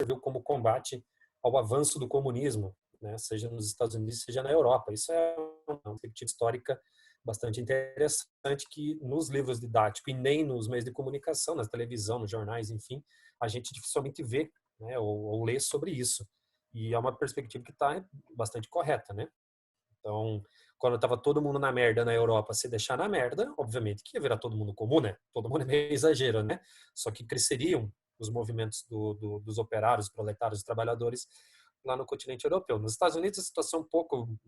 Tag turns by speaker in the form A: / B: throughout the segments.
A: serviu como combate ao avanço do comunismo, né, seja nos Estados Unidos, seja na Europa. Isso é uma perspectiva histórica bastante interessante que nos livros didáticos e nem nos meios de comunicação, na televisão, nos jornais, enfim, a gente dificilmente vê, né, ou lê sobre isso. E é uma perspectiva que está bastante correta, né? Então, quando estava todo mundo na merda na Europa, se deixar na merda, obviamente que ia virar todo mundo comum, né? Todo mundo é meio exagero, né? Só que cresceriam os movimentos dos operários, proletários, trabalhadores lá no continente europeu. Nos Estados Unidos a situação é um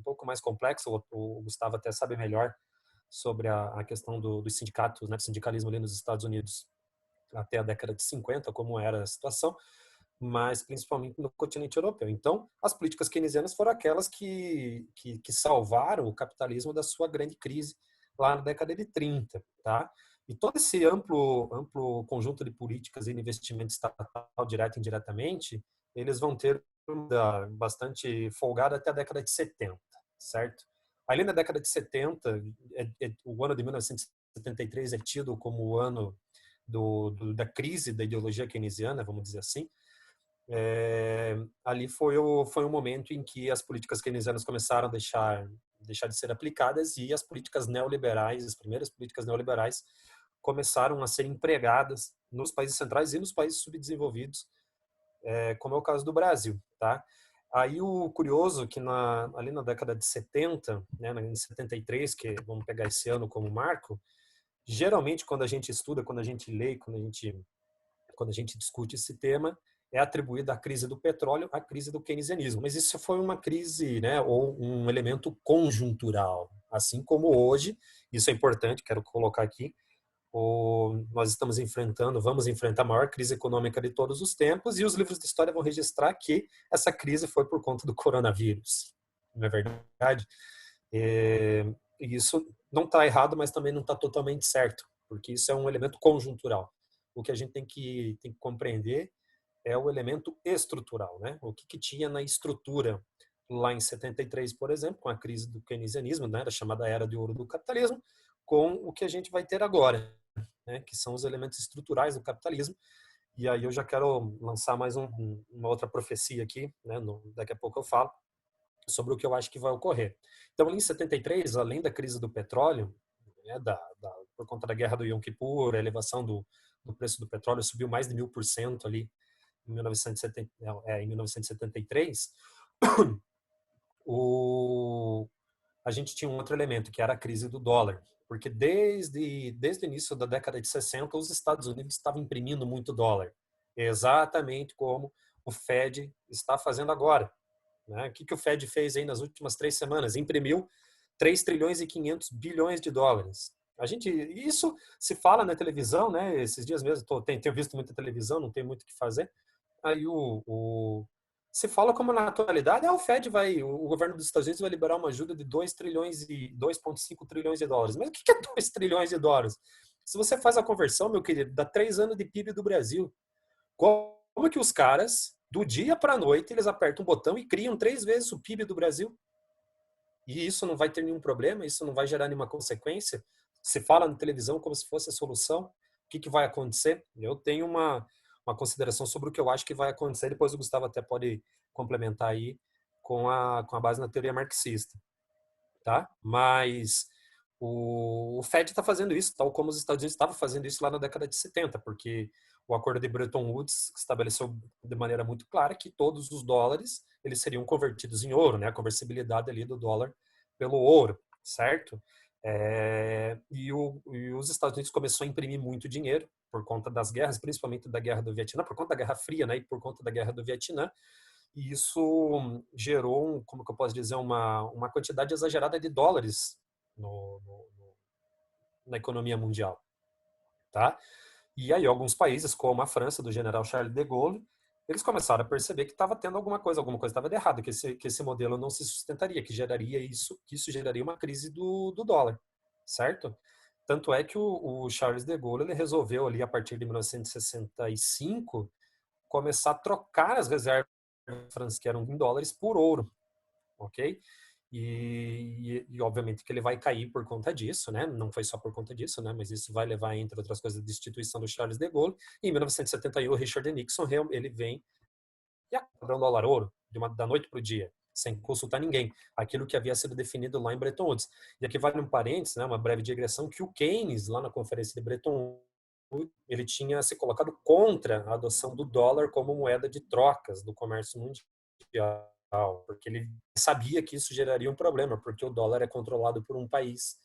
A: pouco mais complexa, o Gustavo até sabe melhor sobre a questão dos sindicatos, né, do sindicalismo ali nos Estados Unidos até a década de 50, como era a situação, mas principalmente no continente europeu. Então, as políticas keynesianas foram aquelas que salvaram o capitalismo da sua grande crise lá na década de 30, tá? E todo esse amplo conjunto de políticas e investimento estatal, direto e indiretamente, eles vão ter bastante folgada até a década de 70, certo? Ali na década de 70, o ano de 1973 é tido como o ano da crise da ideologia keynesiana, vamos dizer assim. Ali foi um momento em que as políticas keynesianas começaram a deixar de ser aplicadas e as políticas neoliberais, as primeiras políticas neoliberais, começaram a ser empregadas nos países centrais e nos países subdesenvolvidos, como é o caso do Brasil, tá? Aí o curioso é que ali na década de 70, né, em 73, que vamos pegar esse ano como marco, geralmente quando a gente estuda, quando a gente lê, quando a gente discute esse tema, é atribuída à crise do petróleo, à crise do keynesianismo. Mas isso foi uma crise, né, ou um elemento conjuntural. Assim como hoje, isso é importante, quero colocar aqui, nós vamos enfrentar a maior crise econômica de todos os tempos, e os livros de história vão registrar que essa crise foi por conta do coronavírus. Não é verdade? E isso não está errado, mas também não está totalmente certo, porque isso é um elemento conjuntural. O que a gente tem que compreender é o elemento estrutural, né? O que tinha na estrutura lá em 73, por exemplo, com a crise do keynesianismo, né, da chamada era de ouro do capitalismo, com o que a gente vai ter agora, né, que são os elementos estruturais do capitalismo. E aí eu já quero lançar mais uma outra profecia aqui, né, daqui a pouco eu falo sobre o que eu acho que vai ocorrer. Então, em 73, além da crise do petróleo, né, por conta da guerra do Yom Kippur, a elevação do preço do petróleo subiu mais de 1000% ali em 1973, a gente tinha um outro elemento, que era a crise do dólar. Porque desde o início da década de 60, os Estados Unidos estavam imprimindo muito dólar. Exatamente como o Fed está fazendo agora. Né? O que o Fed fez aí nas últimas 3 semanas? Imprimiu 3 trilhões e 500 bilhões de dólares. Isso se fala na televisão, né? Esses dias mesmo, tenho visto muita televisão, não tem muito o que fazer. Aí se fala como na atualidade, o governo dos Estados Unidos vai liberar uma ajuda de 2,5 trilhões de dólares. Mas o que é 2 trilhões de dólares? Se você faz a conversão, meu querido, dá 3 anos de PIB do Brasil. Como que os caras, do dia para a noite, eles apertam um botão e criam 3 vezes o PIB do Brasil? E isso não vai ter nenhum problema? Isso não vai gerar nenhuma consequência? Se fala na televisão como se fosse a solução. O que vai acontecer? Eu tenho uma consideração sobre o que eu acho que vai acontecer. Depois o Gustavo até pode complementar aí com a base na teoria marxista, tá? Mas o Fed está fazendo isso, tal como os Estados Unidos estavam fazendo isso lá na década de 70, porque o acordo de Bretton Woods estabeleceu de maneira muito clara que todos os dólares eles seriam convertidos em ouro, né? A conversibilidade ali do dólar pelo ouro, certo? E os Estados Unidos começou a imprimir muito dinheiro por conta das guerras, principalmente da guerra do Vietnã, por conta da Guerra Fria, né? E por conta da guerra do Vietnã. E isso gerou, como que eu posso dizer, uma quantidade exagerada de dólares na economia mundial, tá? E aí alguns países, como a França, do general Charles de Gaulle, eles começaram a perceber que estava tendo alguma coisa estava de errado, que esse modelo não se sustentaria, que isso geraria uma crise do dólar, certo? Tanto é que o Charles de Gaulle ele resolveu ali a partir de 1965 começar a trocar as reservas francesas que eram em dólares por ouro, ok? Obviamente que ele vai cair por conta disso, né? Não foi só por conta disso, né? Mas isso vai levar, entre outras coisas, a destituição do Charles de Gaulle. E em 1971, o Richard Nixon ele vem E a padrão dólar ouro, da noite para o dia, sem consultar ninguém, aquilo que havia sido definido lá em Bretton Woods. E aqui vale um parênteses, né, uma breve digressão, que o Keynes, lá na conferência de Bretton Woods, ele tinha se colocado contra a adoção do dólar como moeda de trocas do comércio mundial, porque ele sabia que isso geraria um problema, porque o dólar é controlado por um país.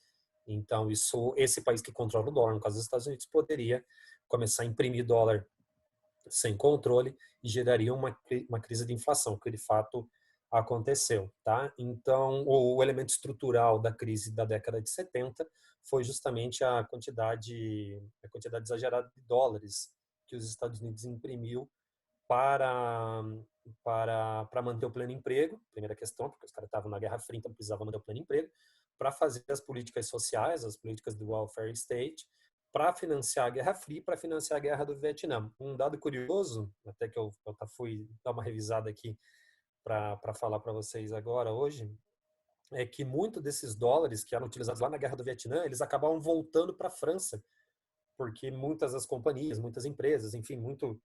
A: Então, esse país que controla o dólar, no caso dos Estados Unidos, poderia começar a imprimir dólar sem controle e geraria uma crise de inflação, que de fato aconteceu, tá? Então, o elemento estrutural da crise da década de 70 foi justamente a quantidade exagerada de dólares que os Estados Unidos imprimiu para manter o pleno emprego, primeira questão, porque os caras estavam na Guerra Fria, então precisavam manter o pleno emprego, para fazer as políticas sociais, as políticas do welfare state, para financiar a Guerra Fria, para financiar a Guerra do Vietnã. Um dado curioso, até que eu fui dar uma revisada aqui para falar para vocês agora, hoje, é que muitos desses dólares que eram utilizados lá na Guerra do Vietnã, eles acabavam voltando para a França, porque muitas das companhias, muitas empresas, enfim, muitos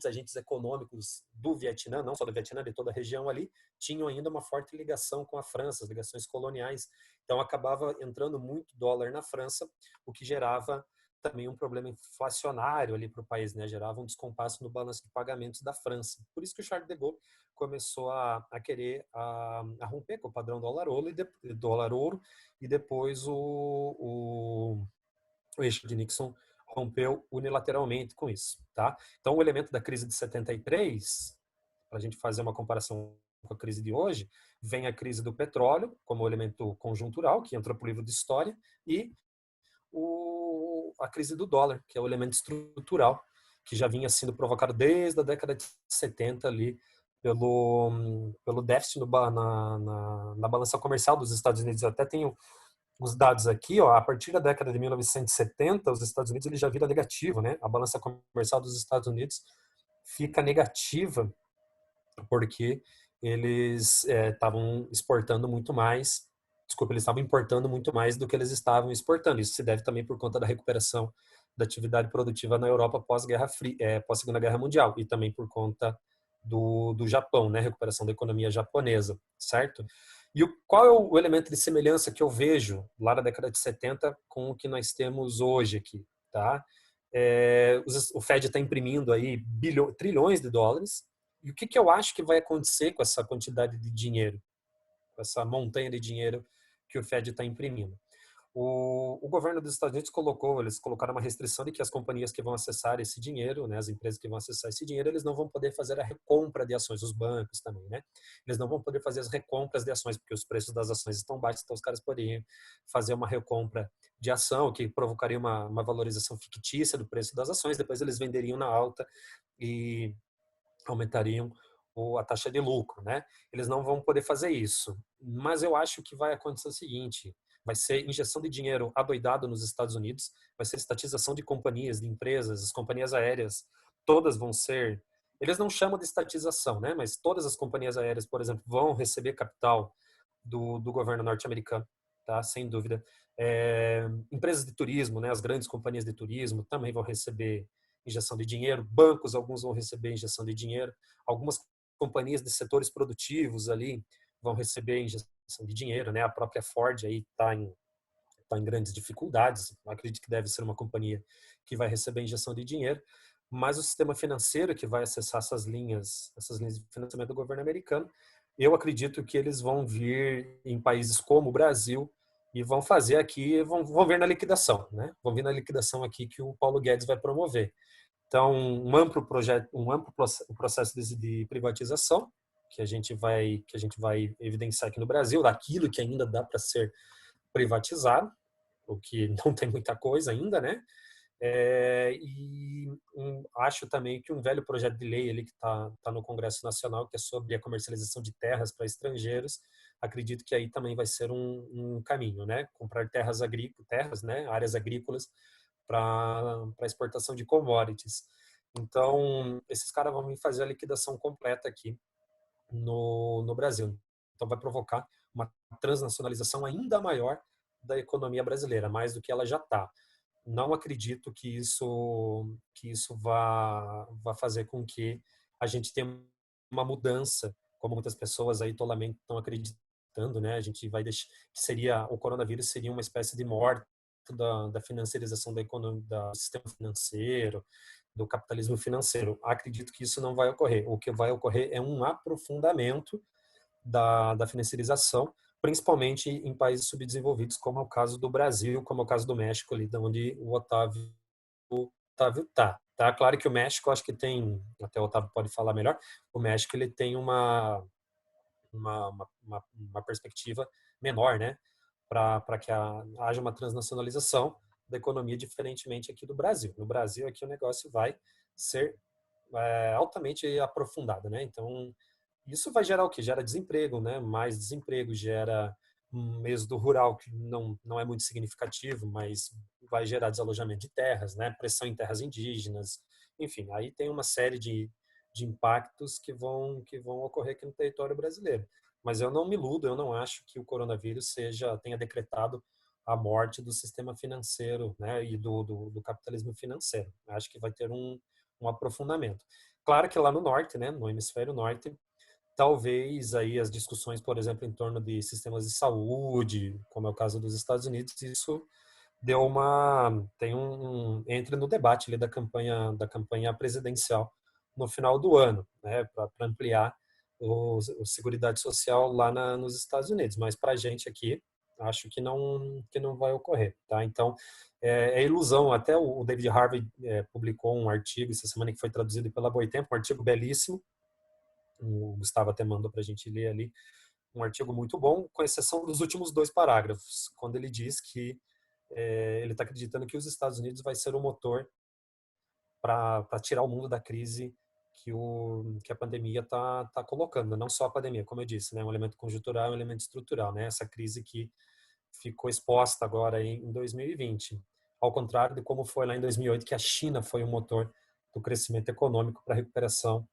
A: agentes econômicos do Vietnã, não só do Vietnã, de toda a região ali, tinham ainda uma forte ligação com a França, as ligações coloniais. Então acabava entrando muito dólar na França, o que gerava também um problema inflacionário ali para o país, né? Gerava um descompasso no balanço de pagamentos da França. Por isso que o Charles de Gaulle começou a querer a romper com o padrão dólar-ouro e depois o eixo de Nixon rompeu unilateralmente com isso, tá? Então, o elemento da crise de 73, para a gente fazer uma comparação com a crise de hoje, vem a crise do petróleo como elemento conjuntural, que entra para o livro de história, e a crise do dólar, que é o elemento estrutural, que já vinha sendo provocado desde a década de 70 ali, pelo déficit na balança comercial dos Estados Unidos. Eu até tenho os dados aqui, ó, a partir da década de 1970, os Estados Unidos ele já vira negativo, né? A balança comercial dos Estados Unidos fica negativa porque eles estavam exportando muito mais, desculpa, eles estavam importando muito mais do que eles estavam exportando. Isso se deve também por conta da recuperação da atividade produtiva na Europa pós-Guerra Fria, pós-Segunda Guerra Mundial, e também por conta do Japão, né? Recuperação da economia japonesa, certo? E qual é o elemento de semelhança que eu vejo lá da década de 70 com o que nós temos hoje aqui, tá? O Fed está imprimindo aí trilhões de dólares. E o que eu acho que vai acontecer com essa quantidade de dinheiro, com essa montanha de dinheiro que o Fed está imprimindo? O governo dos Estados Unidos eles colocaram uma restrição de que as companhias que vão acessar esse dinheiro, né, as empresas que vão acessar esse dinheiro, eles não vão poder fazer a recompra de ações, os bancos também, né? Eles não vão poder fazer as recompras de ações, porque os preços das ações estão baixos, então os caras poderiam fazer uma recompra de ação, que provocaria uma valorização fictícia do preço das ações, depois eles venderiam na alta e aumentariam a taxa de lucro, né? Eles não vão poder fazer isso. Mas eu acho que vai acontecer o seguinte: vai ser injeção de dinheiro adoidado nos Estados Unidos, vai ser estatização de companhias, de empresas, as companhias aéreas, todas vão ser. Eles não chamam de estatização, né? Mas todas as companhias aéreas, por exemplo, vão receber capital do governo norte-americano, tá? Sem dúvida. Empresas de turismo, né? As grandes companhias de turismo também vão receber injeção de dinheiro, bancos, alguns vão receber injeção de dinheiro, algumas companhias de setores produtivos ali vão receber injeção de dinheiro, né? A própria Ford aí tá em grandes dificuldades, eu acredito que deve ser uma companhia que vai receber injeção de dinheiro, mas o sistema financeiro que vai acessar essas linhas de financiamento do governo americano, eu acredito que eles vão vir em países como o Brasil e vão fazer aqui, vão ver na liquidação, né? Vão vir na liquidação aqui que o Paulo Guedes vai promover. Então, um amplo processo de privatização que a gente vai evidenciar aqui no Brasil, daquilo que ainda dá para ser privatizado, o que não tem muita coisa ainda, né? Acho também que um velho projeto de lei ali que tá no Congresso Nacional, que é sobre a comercialização de terras para estrangeiros, acredito que aí também vai ser um caminho, né? Comprar terras, né? Áreas agrícolas para exportação de commodities. Então, esses caras vão vir fazer a liquidação completa aqui no Brasil. Então, vai provocar uma transnacionalização ainda maior da economia brasileira, mais do que ela já está. Não acredito que isso vá fazer com que a gente tem uma mudança, como muitas pessoas aí tolamente estão acreditando, né? A gente vai deixar que seria o coronavírus seria uma espécie de morte da financiarização da economia, do sistema financeiro, do capitalismo financeiro. Acredito que isso não vai ocorrer. O que vai ocorrer é um aprofundamento da financiarização, principalmente em países subdesenvolvidos, como é o caso do Brasil, como é o caso do México, ali, de onde o Otávio tá. Claro que o México, acho que tem, até o Otávio pode falar melhor, o México ele tem uma perspectiva menor, né, para que haja uma transnacionalização da economia, diferentemente aqui do Brasil. No Brasil, aqui o negócio vai ser altamente aprofundado, né? Então, isso vai gerar o quê? Gera desemprego, né? Mais desemprego, gera um êxodo rural que não é muito significativo, mas vai gerar desalojamento de terras, né? Pressão em terras indígenas, enfim, aí tem uma série de impactos que vão ocorrer aqui no território brasileiro. Mas eu não me iludo, eu não acho que o coronavírus tenha decretado a morte do sistema financeiro, né, e do capitalismo financeiro. Acho que vai ter um aprofundamento. Claro que lá no norte, né, no hemisfério norte, talvez aí as discussões, por exemplo, em torno de sistemas de saúde, como é o caso dos Estados Unidos, isso entre no debate ali da campanha presidencial no final do ano, né, para ampliar o Seguridade Social lá nos Estados Unidos. Mas para a gente aqui, acho que não vai ocorrer, tá? Então, é ilusão. Até o David Harvey publicou um artigo essa semana que foi traduzido pela Boitempo, um artigo belíssimo. O Gustavo até mandou para a gente ler ali, um artigo muito bom, com exceção dos últimos 2 parágrafos, quando ele diz que ele está acreditando que os Estados Unidos vai ser o motor para tirar o mundo da crise que a pandemia está colocando. Não só a pandemia, como eu disse, né, um elemento conjuntural, um elemento estrutural, né, essa crise que ficou exposta agora em 2020, ao contrário de como foi lá em 2008, que a China foi o motor do crescimento econômico para a recuperação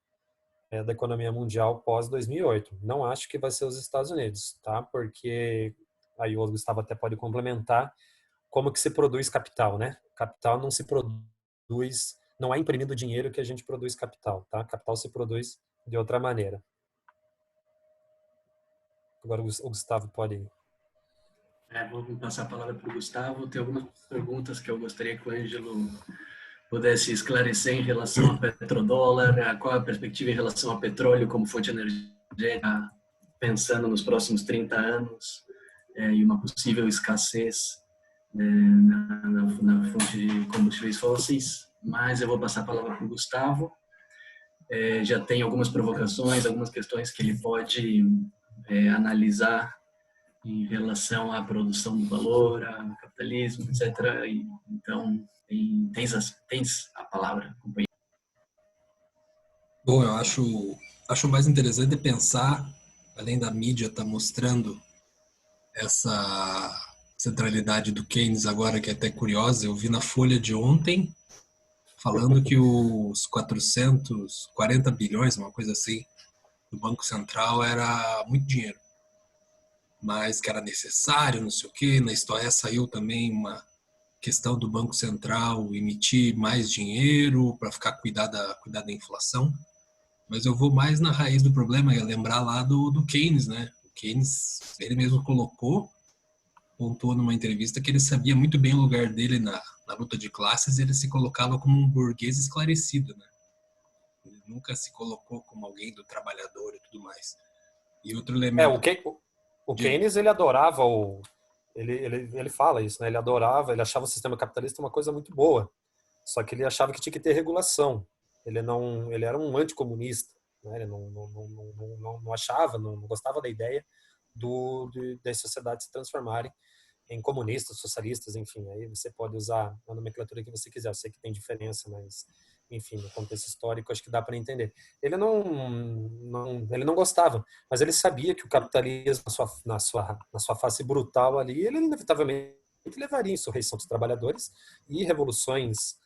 A: da economia mundial pós 2008. Não acho que vai ser os Estados Unidos, tá? Porque aí o Gustavo até pode complementar como que se produz capital, né? Capital não se produz, não é imprimindo dinheiro que a gente produz capital, tá? Capital se produz de outra maneira. Agora o Gustavo pode.
B: Vou passar a palavra para o Gustavo. Tem algumas perguntas que eu gostaria que o Ângelo pudesse esclarecer em relação a petrodólar, qual a perspectiva em relação a petróleo como fonte energética, pensando nos próximos 30 anos, e uma possível escassez na fonte de combustíveis fósseis. Mas eu vou passar a palavra para o Gustavo. Já tem algumas provocações, algumas questões que ele pode analisar em relação à produção do valor, ao capitalismo, etc. Então, tens a palavra, companheiro.
C: Bom, eu acho mais interessante pensar, além da mídia estar mostrando essa centralidade do Keynes agora, que é até curiosa, eu vi na Folha de ontem, falando que os 440 bilhões, uma coisa assim, do Banco Central era muito dinheiro, mas que era necessário, não sei o quê. Na história saiu também uma questão do Banco Central emitir mais dinheiro para ficar cuidar da inflação. Mas eu vou mais na raiz do problema, é lembrar lá do Keynes, né? O Keynes, ele mesmo pontuou numa entrevista que ele sabia muito bem o lugar dele na luta de classes, e ele se colocava como um burguês esclarecido, né? Ele nunca se colocou como alguém do trabalhador e tudo mais. E outro elemento
A: O Keynes, ele adorava ele fala isso, né? Ele adorava, ele achava o sistema capitalista uma coisa muito boa. Só que ele achava que tinha que ter regulação. Ele era um anticomunista, né? Ele não achava, não gostava da ideia das sociedades se transformarem em comunistas, socialistas, enfim. Aí você pode usar a nomenclatura que você quiser. Eu sei que tem diferença, mas enfim, no contexto histórico acho que dá para entender. Ele não gostava, mas ele sabia que o capitalismo na sua face brutal ali, ele inevitavelmente levaria à insurreição dos trabalhadores e revoluções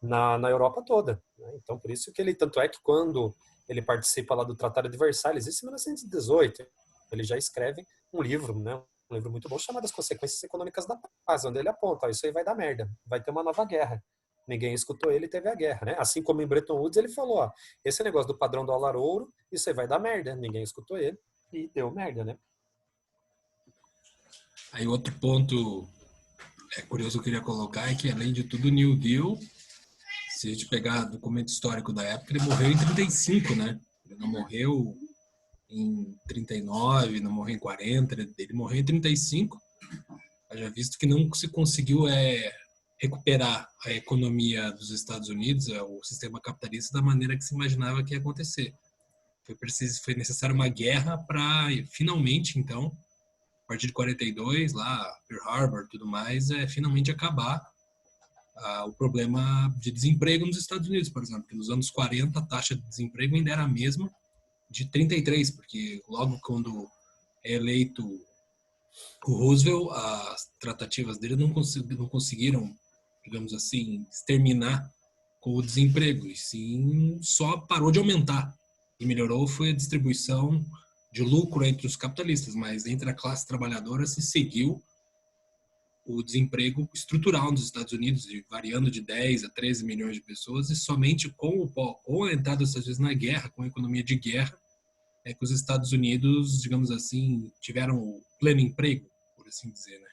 A: na Europa toda, né? Então, por isso que tanto é que quando ele participa lá do Tratado de Versalhes, isso em 1918, ele já escreve um livro, né? Um livro muito bom chamado As Consequências Econômicas da Paz, onde ele aponta, isso aí vai dar merda, vai ter uma nova guerra. Ninguém escutou ele e teve a guerra, né? Assim como em Bretton Woods ele falou, ó, esse negócio do padrão dólar-ouro, isso aí vai dar merda. Ninguém escutou ele e deu merda, né?
C: Aí outro ponto curioso que eu queria colocar é que, além de tudo, o New Deal, se a gente pegar documento histórico da época, ele morreu em 35, né? Ele não morreu em 39, não morreu em 40, ele morreu em 35. Já visto que não se conseguiu recuperar a economia dos Estados Unidos, o sistema capitalista, da maneira que se imaginava que ia acontecer. Foi necessário uma guerra para, finalmente, então, a partir de 42, lá, Pearl Harbor, tudo mais, finalmente acabar o problema de desemprego nos Estados Unidos, por exemplo. Porque nos anos 40 a taxa de desemprego ainda era a mesma de 33, porque logo quando é eleito o Roosevelt, as tratativas dele não conseguiram, digamos assim, exterminar com o desemprego, e sim só parou de aumentar. E melhorou foi a distribuição de lucro entre os capitalistas, mas entre a classe trabalhadora se seguiu o desemprego estrutural nos Estados Unidos, variando de 10 a 13 milhões de pessoas, e somente com a entrada dos Estados Unidos na guerra, com a economia de guerra, é que os Estados Unidos, digamos assim, tiveram o pleno emprego, por assim dizer, né?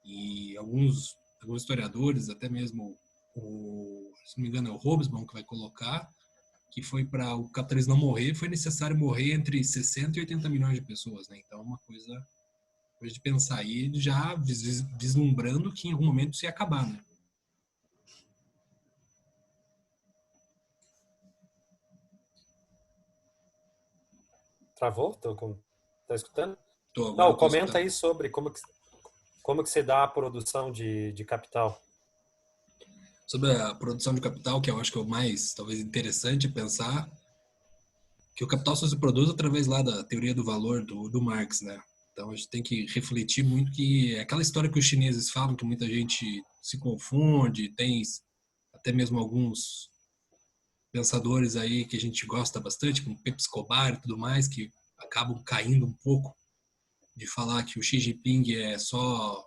C: E alguns historiadores, até mesmo se não me engano é o Hobsbawm que vai colocar, que foi para o capitalismo não morrer, foi necessário morrer entre 60 e 80 milhões de pessoas, né? Então, uma coisa de pensar aí, já vislumbrando que em algum momento isso ia acabar, né?
A: Travou? Tá escutando?
C: Agora
A: Não,
C: eu tô
A: comenta
C: escutando.
A: aí sobre como que se dá a produção de capital.
C: Sobre a produção de capital, que eu acho que é o mais, talvez, interessante pensar, que o capital só se produz através lá da teoria do valor do Marx, né? Então a gente tem que refletir muito que é aquela história que os chineses falam, que muita gente se confunde, tem até mesmo alguns pensadores aí que a gente gosta bastante, como Pepe Escobar e tudo mais, que acabam caindo um pouco de falar que o Xi Jinping é só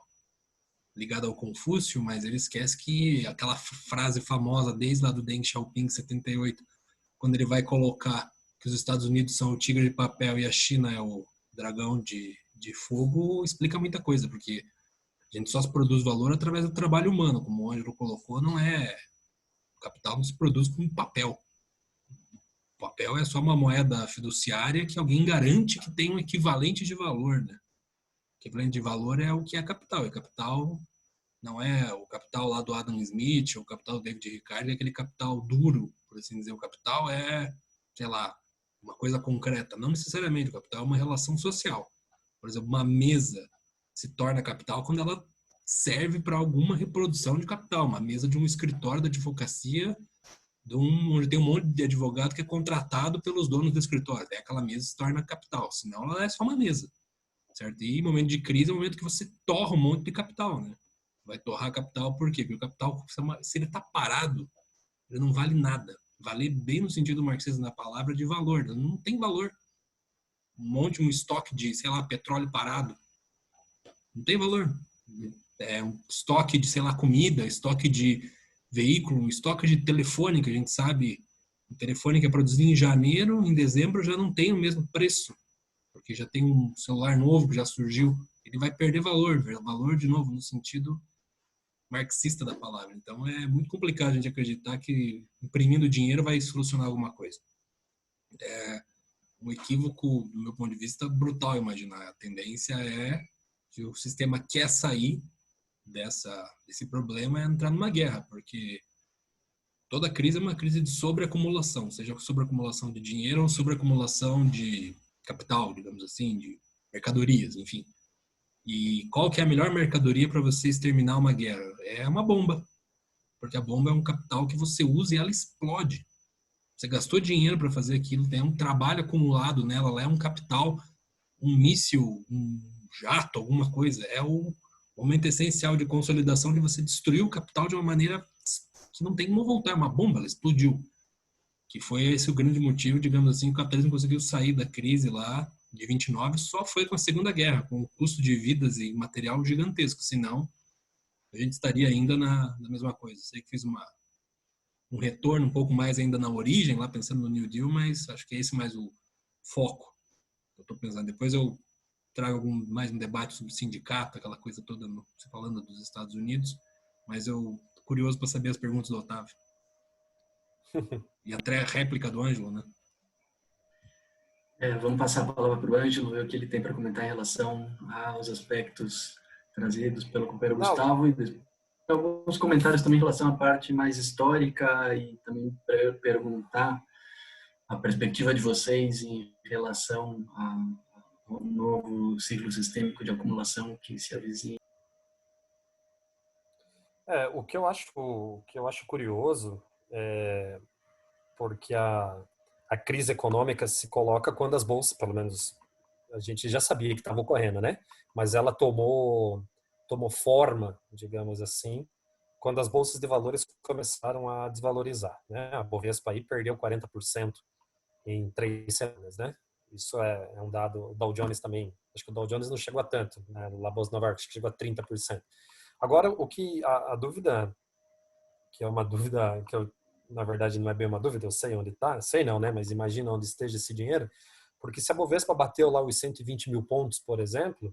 C: ligado ao Confúcio, mas ele esquece que aquela frase famosa desde lá do Deng Xiaoping, 78, quando ele vai colocar que os Estados Unidos são o tigre de papel e a China é o dragão de fogo, explica muita coisa, porque a gente só se produz valor através do trabalho humano, como o Ângelo colocou, não é... O capital não se produz com papel. O papel é só uma moeda fiduciária que alguém garante que tem um equivalente de valor, né? O equivalente de valor é o que é capital. E capital não é o capital lá do Adam Smith, ou o capital do David Ricardo, é aquele capital duro, por assim dizer. O capital é, sei lá, uma coisa concreta. Não necessariamente, o capital é uma relação social. Por exemplo, uma mesa se torna capital quando ela serve para alguma reprodução de capital. Uma mesa de um escritório da advocacia, onde tem um monte de advogado que é contratado pelos donos do escritório. Daí aquela mesa se torna capital. Senão ela é só uma mesa, certo? E momento de crise é o momento que você torra um monte de capital, né? Vai torrar capital por quê? Porque o capital, se ele está parado, ele não vale nada. Vale bem no sentido marxista da palavra de valor. Ele não tem valor. Um estoque de, sei lá, petróleo parado. Não tem valor. É um estoque de, sei lá, comida, estoque de veículo, estoque de telefone, que a gente sabe, o telefone que é produzido em janeiro, em dezembro já não tem o mesmo preço, porque já tem um celular novo que já surgiu. Ele vai perder valor de novo, no sentido marxista da palavra. Então é muito complicado a gente acreditar que imprimindo dinheiro vai solucionar alguma coisa. É um equívoco, do meu ponto de vista, brutal imaginar. A tendência é que o sistema quer sair desse problema, é entrar numa guerra, porque toda crise é uma crise de sobreacumulação, seja sobreacumulação de dinheiro ou sobreacumulação de capital, digamos assim, de mercadorias, enfim. E qual que é a melhor mercadoria para você exterminar uma guerra? É uma bomba, porque a bomba é um capital que você usa e ela explode. Você gastou dinheiro para fazer aquilo, tem um trabalho acumulado nela, ela é um capital, um míssil, um jato, alguma coisa. É o momento essencial de consolidação de você destruir o capital de uma maneira que não tem como voltar. Uma bomba, ela explodiu. Que foi esse o grande motivo, digamos assim, que o capitalismo conseguiu sair da crise lá de 29, só foi com a Segunda Guerra, com um custo de vidas e material gigantesco. Senão, a gente estaria ainda na mesma coisa. Sei que fiz um retorno um pouco mais ainda na origem, lá pensando no New Deal, mas acho que é esse mais o foco que eu estou pensando. Depois eu trago mais um debate sobre sindicato, aquela coisa toda, você falando dos Estados Unidos, mas eu tô curioso para saber as perguntas do Otávio. E até a réplica do Ângelo, né?
B: Vamos passar a palavra para o Ângelo, ver o que ele tem para comentar em relação aos aspectos trazidos pelo companheiro
A: Não,
B: Gustavo e alguns comentários também em relação à parte mais histórica e também para eu perguntar a perspectiva de vocês em relação ao novo ciclo sistêmico de acumulação que se avizinha.
A: o que eu acho curioso é porque a crise econômica se coloca quando as bolsas, pelo menos a gente já sabia que estava ocorrendo, né? Mas ela tomou forma, digamos assim, quando as bolsas de valores começaram a desvalorizar, né? A Bovespa aí perdeu 40% em 3 semanas, né? Isso é um dado. O Dow Jones também, acho que o Dow Jones não chegou a tanto, né? Na Bolsa de Nova York, acho que chegou a 30%. Agora, a dúvida, que é uma dúvida que eu, na verdade, não é bem uma dúvida, eu sei onde está, sei não, né? Mas imagina onde esteja esse dinheiro, porque se a Bovespa bateu lá os 120 mil pontos, por exemplo,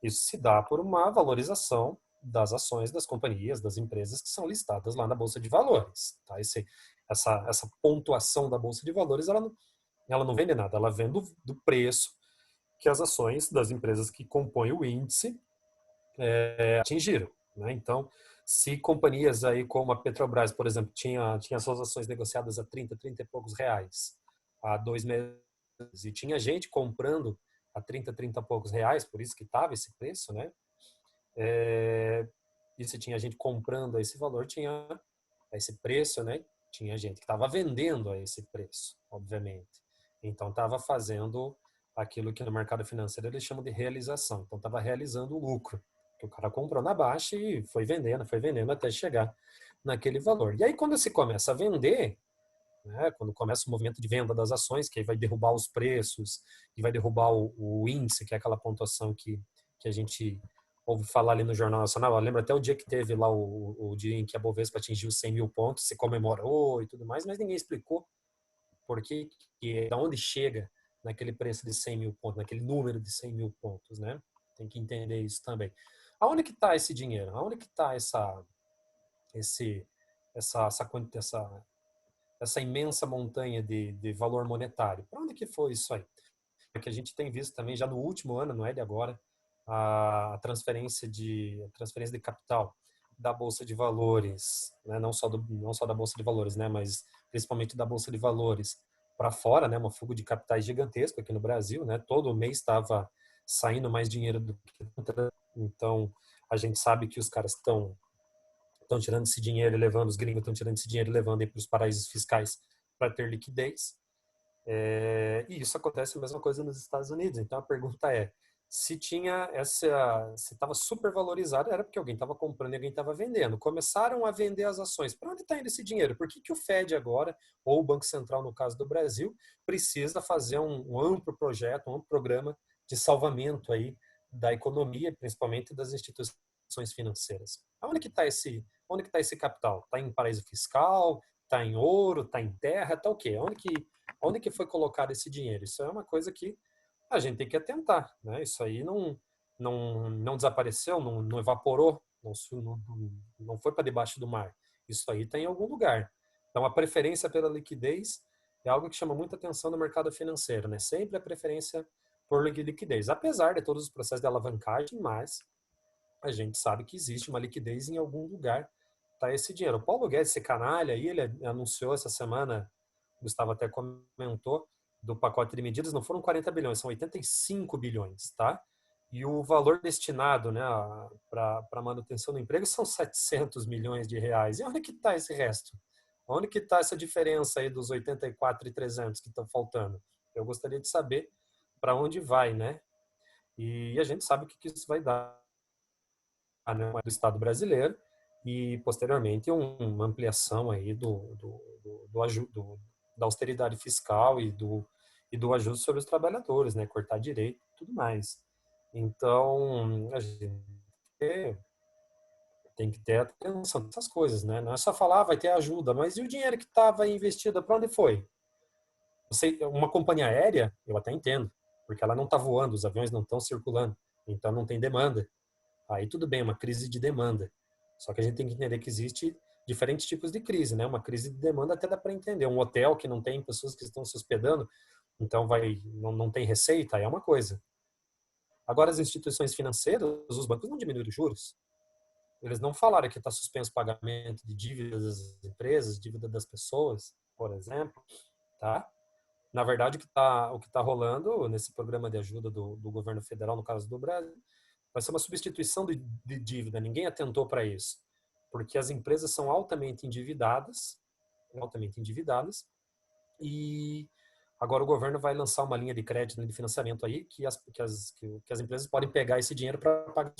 A: isso se dá por uma valorização das ações das companhias, das empresas que são listadas lá na Bolsa de Valores. Tá? Essa pontuação da Bolsa de Valores, ela não vende nada, ela vem do preço que as ações das empresas que compõem o índice atingiram. Né? Então, se companhias aí como a Petrobras, por exemplo, tinha suas ações negociadas a 30 e poucos reais há 2 meses, e tinha gente comprando a 30 e poucos reais, por isso que estava esse preço, né? E se tinha gente comprando a esse valor, tinha esse preço, né? Tinha gente que estava vendendo a esse preço, obviamente. Então, estava fazendo aquilo que no mercado financeiro eles chamam de realização. Então, estava realizando o lucro, que o cara comprou na baixa e foi vendendo até chegar naquele valor. E aí, quando se começa a vender, né, quando começa o movimento de venda das ações, que aí vai derrubar os preços, e vai derrubar o índice, que é aquela pontuação que a gente ouve falar ali no Jornal Nacional. Eu lembro até o dia que teve lá o dia em que a Bovespa atingiu 100 mil pontos, se comemorou e tudo mais, mas ninguém explicou por que, da onde chega naquele preço de 100 mil pontos, naquele número de 100 mil pontos, né? Tem que entender isso também. Aonde que está esse dinheiro? Aonde que está essa imensa montanha de valor monetário? Para onde que foi isso aí? Porque a gente tem visto também já no último ano, não é de agora, a transferência de capital da Bolsa de Valores, né? não só da Bolsa de Valores, né? Mas principalmente da Bolsa de Valores para fora, né? Uma fuga de capitais gigantesca aqui no Brasil, né? Todo mês estava saindo mais dinheiro do que entrando. Então, a gente sabe que os caras estão tirando esse dinheiro e levando, os gringos estão tirando esse dinheiro e levando para os paraísos fiscais para ter liquidez. E isso acontece a mesma coisa nos Estados Unidos. Então a pergunta é, se estava super valorizado, era porque alguém estava comprando e alguém estava vendendo. Começaram a vender as ações. Para onde está indo esse dinheiro? Por que o Fed agora, ou o Banco Central no caso do Brasil, precisa fazer um amplo projeto, um amplo programa de salvamento aí da economia, principalmente das instituições financeiras? Onde que tá esse capital? Está em paraíso fiscal? Está em ouro? Está em terra? Está o quê? Onde que foi colocado esse dinheiro? Isso é uma coisa que a gente tem que atentar, né? Isso aí não desapareceu, não evaporou, não foi para debaixo do mar. Isso aí está em algum lugar. Então, a preferência pela liquidez é algo que chama muita atenção no mercado financeiro, né? Sempre a preferência por liquidez, apesar de todos os processos de alavancagem, mas a gente sabe que existe uma liquidez em algum lugar tá esse dinheiro. O Paulo Guedes, esse canalha aí, ele anunciou essa semana, o Gustavo até comentou, do pacote de medidas, não foram 40 bilhões, são 85 bilhões, tá? E o valor destinado, né, para manutenção do emprego são 700 milhões de reais. E onde que está esse resto? Onde que está essa diferença aí dos 84 e 300 que estão faltando? Eu gostaria de saber para onde vai, né? E a gente sabe o que isso vai dar, né, do Estado brasileiro e, posteriormente, uma ampliação aí da austeridade fiscal e do ajuste sobre os trabalhadores, né, cortar direito e tudo mais. Então, a gente Tem que ter atenção nessas coisas, né? Não é só falar, vai ter ajuda, mas e o dinheiro que estava investido, para onde foi? Uma companhia aérea, eu até entendo, porque ela não está voando, os aviões não estão circulando, então não tem demanda. Aí tudo bem, uma crise de demanda. Só que a gente tem que entender que existe diferentes tipos de crise, né? Uma crise de demanda até dá para entender. Um hotel que não tem pessoas que estão se hospedando, então não tem receita, é uma coisa. Agora, as instituições financeiras, os bancos não diminuíram os juros. Eles não falaram que está suspenso o pagamento de dívidas das empresas, dívida das pessoas, por exemplo, tá? Na verdade, o que tá rolando nesse programa de ajuda do governo federal, no caso do Brasil, vai ser uma substituição de dívida. Ninguém atentou para isso, porque as empresas são altamente endividadas, e agora o governo vai lançar uma linha de crédito de financiamento aí que as empresas podem pegar esse dinheiro para pagar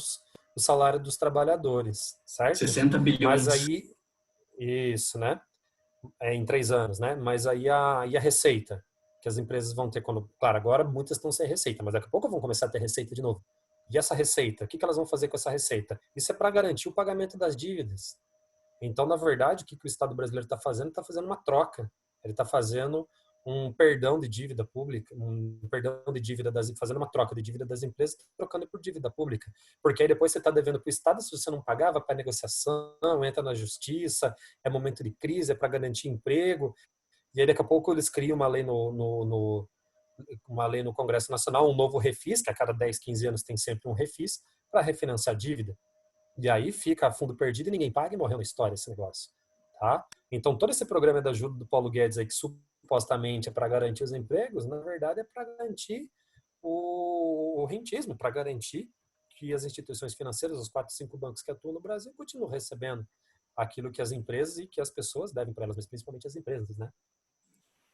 A: o salário dos trabalhadores, certo?
B: 60 bilhões.
A: Mas aí, isso, né? Em 3 anos, né? Mas aí e a receita que as empresas vão ter quando... Claro, agora muitas estão sem receita, mas daqui a pouco vão começar a ter receita de novo. E essa receita, o que elas vão fazer com essa receita? Isso é para garantir o pagamento das dívidas. Então, na verdade, o que o Estado brasileiro está fazendo? Está fazendo uma troca. Ele está fazendo um perdão de dívida pública, fazendo uma troca de dívida das empresas, trocando por dívida pública. Porque aí depois você está devendo para o Estado, se você não pagar, vai para negociação, entra na justiça, é momento de crise, é para garantir emprego. E aí daqui a pouco eles criam uma lei no Congresso Nacional, um novo refis, que a cada 10, 15 anos tem sempre um refis, para refinanciar a dívida. E aí fica a fundo perdido e ninguém paga e morreu na história esse negócio. Tá? Então, todo esse programa de ajuda do Paulo Guedes aí, que supostamente é para garantir os empregos, na verdade é para garantir o rentismo, para garantir que as instituições financeiras, os 4, 5 bancos que atuam no Brasil, continuam recebendo aquilo que as empresas e que as pessoas devem para elas, mas principalmente as empresas, né?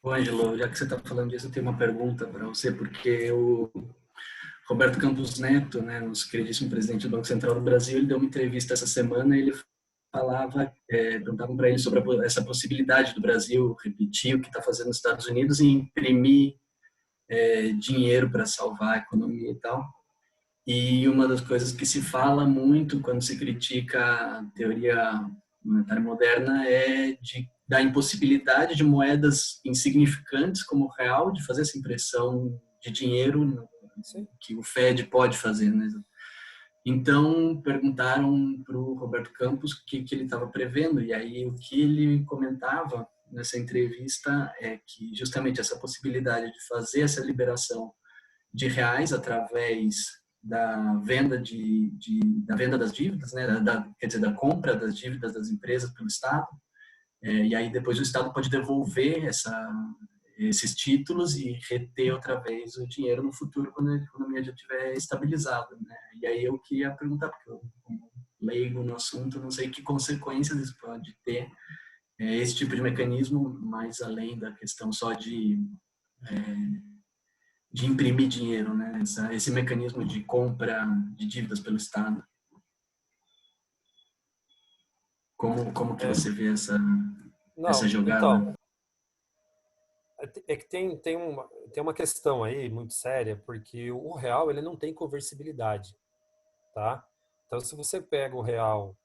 B: Ô, Ângelo, já que você está falando disso, eu tenho uma pergunta para você, porque o Roberto Campos Neto, né, nosso queridíssimo presidente do Banco Central do Brasil, ele deu uma entrevista essa semana e ele perguntavam para ele sobre essa possibilidade do Brasil repetir o que está fazendo nos Estados Unidos e imprimir dinheiro para salvar a economia e tal. E uma das coisas que se fala muito quando se critica a teoria monetária moderna é da impossibilidade de moedas insignificantes como o real de fazer essa impressão de dinheiro que o Fed pode fazer, né? Então perguntaram para o Roberto Campos o que ele estava prevendo, e aí o que ele comentava nessa entrevista é que justamente essa possibilidade de fazer essa liberação de reais através da venda da venda das dívidas, né, quer dizer, da compra das dívidas das empresas pelo Estado, e aí depois o Estado pode devolver esses títulos e reter outra vez o dinheiro no futuro quando a economia já estiver estabilizada, né? E aí eu queria perguntar, porque eu, como leigo no assunto, não sei que consequências isso pode ter, esse tipo de mecanismo, mais além da questão só de imprimir dinheiro, né? Esse mecanismo de compra de dívidas pelo Estado. Como que você vê essa jogada?
A: Então, é que tem uma questão aí muito séria, porque o real ele não tem conversibilidade, tá? Então, se você pega o real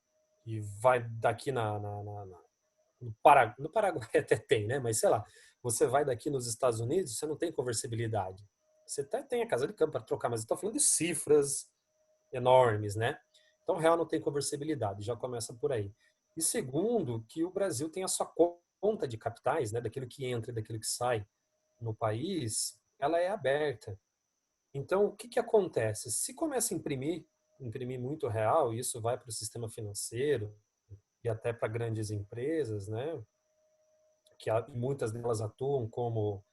A: e vai daqui no Paraguai até tem, né? Mas sei lá, você vai daqui nos Estados Unidos, você não tem conversibilidade. Você até tem a casa de câmbio para trocar, mas eu estou falando de cifras enormes, né? Então, o real não tem conversibilidade, já começa por aí. E segundo, que o Brasil tem a sua conta de capitais, né? Daquilo que entra e daquilo que sai no país, ela é aberta. Então, o que acontece? Se começa a imprimir muito real, e isso vai para o sistema financeiro e até para grandes empresas, né? Que muitas delas atuam como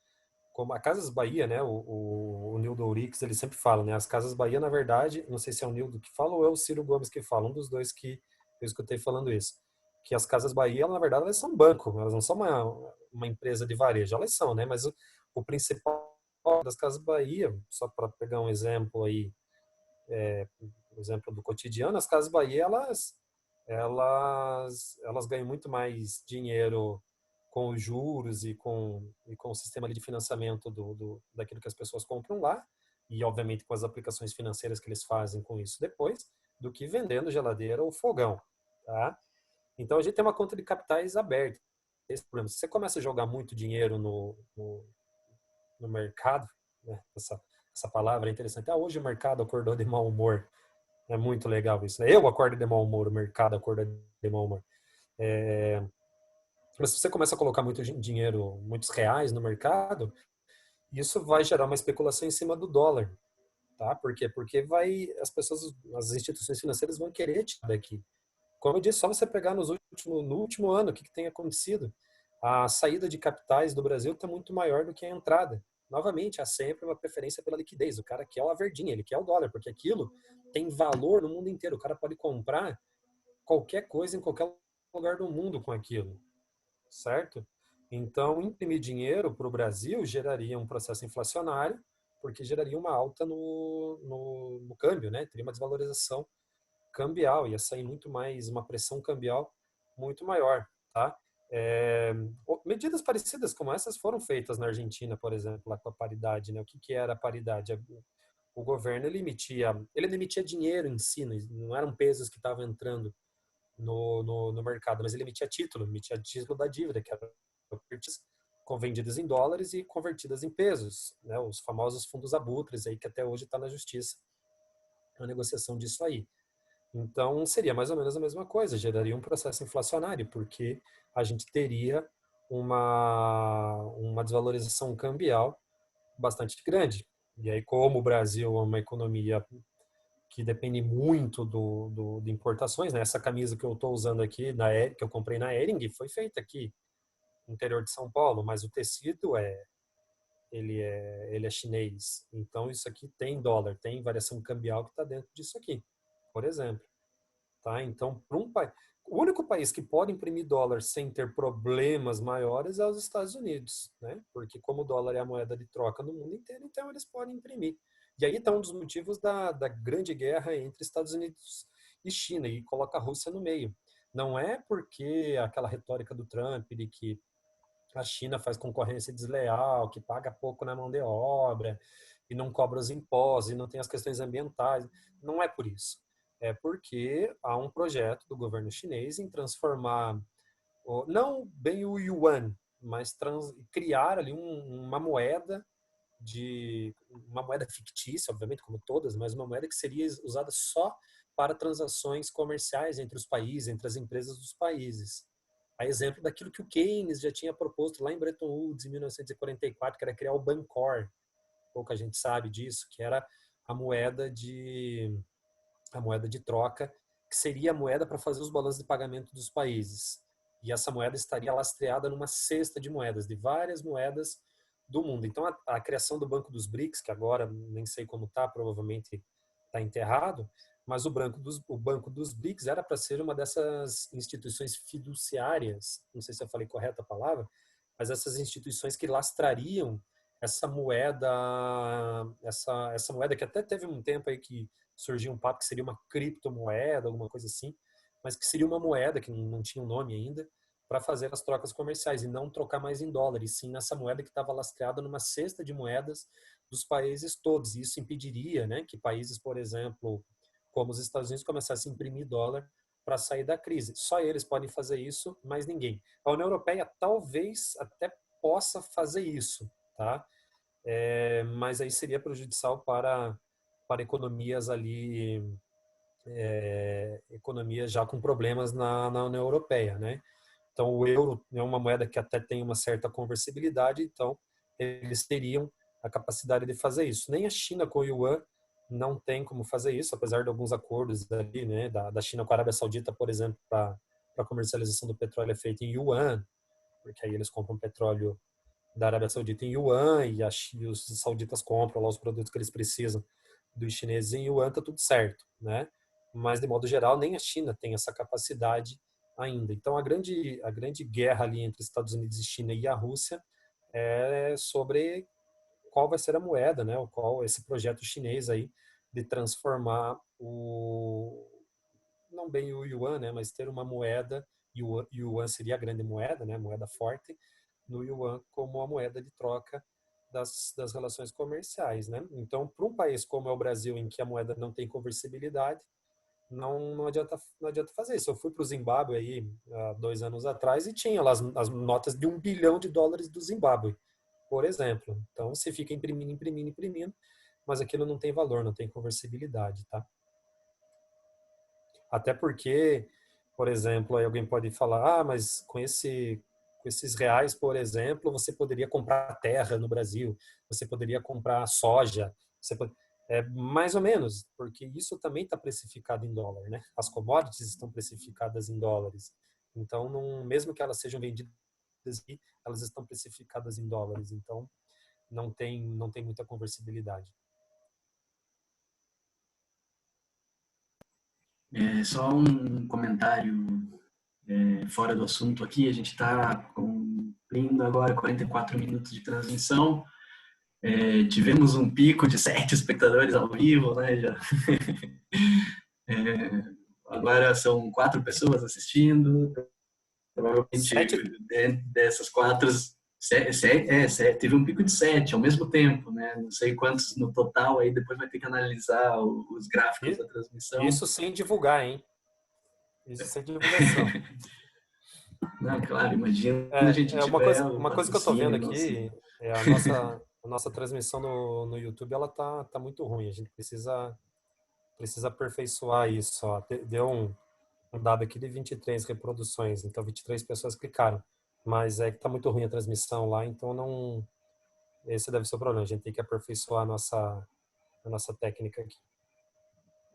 A: a Casas Bahia, né? O Nildo Ourix, ele sempre fala, né? As Casas Bahia, na verdade, não sei se é o Nildo que fala ou é o Ciro Gomes que fala, um dos dois que eu escutei falando isso, que as Casas Bahia, na verdade, elas são um banco, elas não são uma empresa de varejo, elas são, né? Mas o principal das Casas Bahia, só para pegar um exemplo aí, um exemplo do cotidiano, as Casas Bahia, elas ganham muito mais dinheiro com os juros e com o sistema de financiamento daquilo que as pessoas compram lá, e obviamente com as aplicações financeiras que eles fazem com isso depois, do que vendendo geladeira ou fogão, tá? Então, a gente tem uma conta de capitais aberta. Esse problema. Se você começa a jogar muito dinheiro no mercado, né? Essa palavra é interessante. Hoje o mercado acordou de mau humor. É muito legal isso, né? Eu acordo de mau humor, o mercado acorda de mau humor. Mas se você começa a colocar muito dinheiro, muitos reais no mercado, isso vai gerar uma especulação em cima do dólar, tá? Por quê? Porque as pessoas, as instituições financeiras vão querer tirar daqui. Como eu disse, só você pegar no último ano, o que tem acontecido? A saída de capitais do Brasil está muito maior do que a entrada. Novamente, há sempre uma preferência pela liquidez. O cara quer a verdinha, ele quer o dólar, porque aquilo tem valor no mundo inteiro. O cara pode comprar qualquer coisa em qualquer lugar do mundo com aquilo, certo? Então, imprimir dinheiro para o Brasil geraria um processo inflacionário, porque geraria uma alta no câmbio, né? Teria uma desvalorização cambial, ia sair muito mais, uma pressão cambial muito maior, tá? Medidas parecidas como essas foram feitas na Argentina, por exemplo, lá com a paridade, né? O que era a paridade? O governo ele emitia dinheiro em si, não eram pesos que estavam entrando no mercado, mas ele emitia título da dívida, que era vendidas em dólares e convertidas em pesos, né? Os famosos fundos abutres aí que até hoje está na justiça a negociação disso aí. Então, seria mais ou menos a mesma coisa, geraria um processo inflacionário, porque a gente teria uma desvalorização cambial bastante grande. E aí, como o Brasil é uma economia que depende muito de importações, né? Essa camisa que eu estou usando aqui, que eu comprei na Hering, foi feita aqui no interior de São Paulo, mas o tecido ele é chinês. Então, isso aqui tem dólar, tem variação cambial que está dentro disso aqui, por exemplo. Tá? Então, o único país que pode imprimir dólar sem ter problemas maiores é os Estados Unidos, né? Porque como o dólar é a moeda de troca no mundo inteiro, então eles podem imprimir. E aí está um dos motivos da grande guerra entre Estados Unidos e China, e coloca a Rússia no meio. Não é porque aquela retórica do Trump de que a China faz concorrência desleal, que paga pouco na mão de obra, e não cobra os impostos, e não tem as questões ambientais. Não é por isso. É porque há um projeto do governo chinês em transformar, não bem o yuan, mas criar ali uma moeda fictícia, obviamente, como todas, mas uma moeda que seria usada só para transações comerciais entre os países, entre as empresas dos países. A exemplo daquilo que o Keynes já tinha proposto lá em Bretton Woods, em 1944, que era criar o Bancor. Pouca gente sabe disso, que era a moeda de troca, que seria a moeda para fazer os balanços de pagamento dos países. E essa moeda estaria lastreada numa cesta de moedas, de várias moedas do mundo. Então, a criação do Banco dos BRICS, que agora nem sei como está, provavelmente está enterrado, mas o Banco dos BRICS era para ser uma dessas instituições fiduciárias, não sei se eu falei correta a palavra, mas essas instituições que lastrariam essa moeda, essa moeda que até teve um tempo aí que surgiu um papo que seria uma criptomoeda, alguma coisa assim, mas que seria uma moeda que não tinha um nome ainda, para fazer as trocas comerciais e não trocar mais em dólar, e sim nessa moeda que estava lastreada numa cesta de moedas dos países todos. E isso impediria, né, que países, por exemplo, como os Estados Unidos, começassem a imprimir dólar para sair da crise. Só eles podem fazer isso, mais ninguém. A União Europeia talvez até possa fazer isso, tá? Mas aí seria prejudicial para economias ali, economias já com problemas na União Europeia, né? Então, o euro é uma moeda que até tem uma certa conversibilidade, então eles teriam a capacidade de fazer isso. Nem a China com o yuan não tem como fazer isso, apesar de alguns acordos ali, né, da China com a Arábia Saudita, por exemplo, para a comercialização do petróleo é feita em yuan, porque aí eles compram petróleo da Arábia Saudita em yuan e os sauditas compram lá os produtos que eles precisam dos chineses em yuan, tá tudo certo, né? Mas, de modo geral, nem a China tem essa capacidade ainda. Então, a grande guerra ali entre Estados Unidos e China e a Rússia é sobre qual vai ser a moeda, né? Qual esse projeto chinês aí de transformar não bem o yuan, né? Mas ter uma moeda, yuan seria a grande moeda, né? Moeda forte, no yuan como a moeda de troca das relações comerciais, né? Então, para um país como é o Brasil, em que a moeda não tem conversibilidade, não adianta fazer isso. Eu fui para o Zimbábue aí há 2 anos atrás e tinha lá as notas de US$ 1 bilhão do Zimbábue, por exemplo. Então você fica imprimindo, imprimindo, imprimindo, mas aquilo não tem valor, não tem conversibilidade, tá? Até porque, por exemplo, aí alguém pode falar, mas com esses reais, por exemplo, você poderia comprar terra no Brasil, você poderia comprar soja, é mais ou menos, porque isso também está precificado em dólar, né? As commodities estão precificadas em dólares. Então, mesmo que elas sejam vendidas aqui, elas estão precificadas em dólares. Então, não tem muita conversibilidade.
B: Só um comentário fora do assunto aqui. A gente está cumprindo agora 44 minutos de transmissão. Tivemos um pico de 7 espectadores ao vivo, né? Já. Agora são 4 pessoas assistindo. Provavelmente dessas 4, teve um pico de 7 ao mesmo tempo, né? Não sei quantos no total, aí depois vai ter que analisar os gráficos da transmissão.
A: Isso sem divulgar, hein? Isso sem divulgação.
B: Não, claro, imagina a gente
A: uma coisa que eu tô vendo aqui, a nossa transmissão no YouTube, ela tá muito ruim. A gente precisa aperfeiçoar isso. Ó. Deu um dado aqui de 23 reproduções, então 23 pessoas clicaram. Mas é que tá muito ruim a transmissão lá, então não. Esse deve ser o problema. A gente tem que aperfeiçoar a nossa técnica aqui.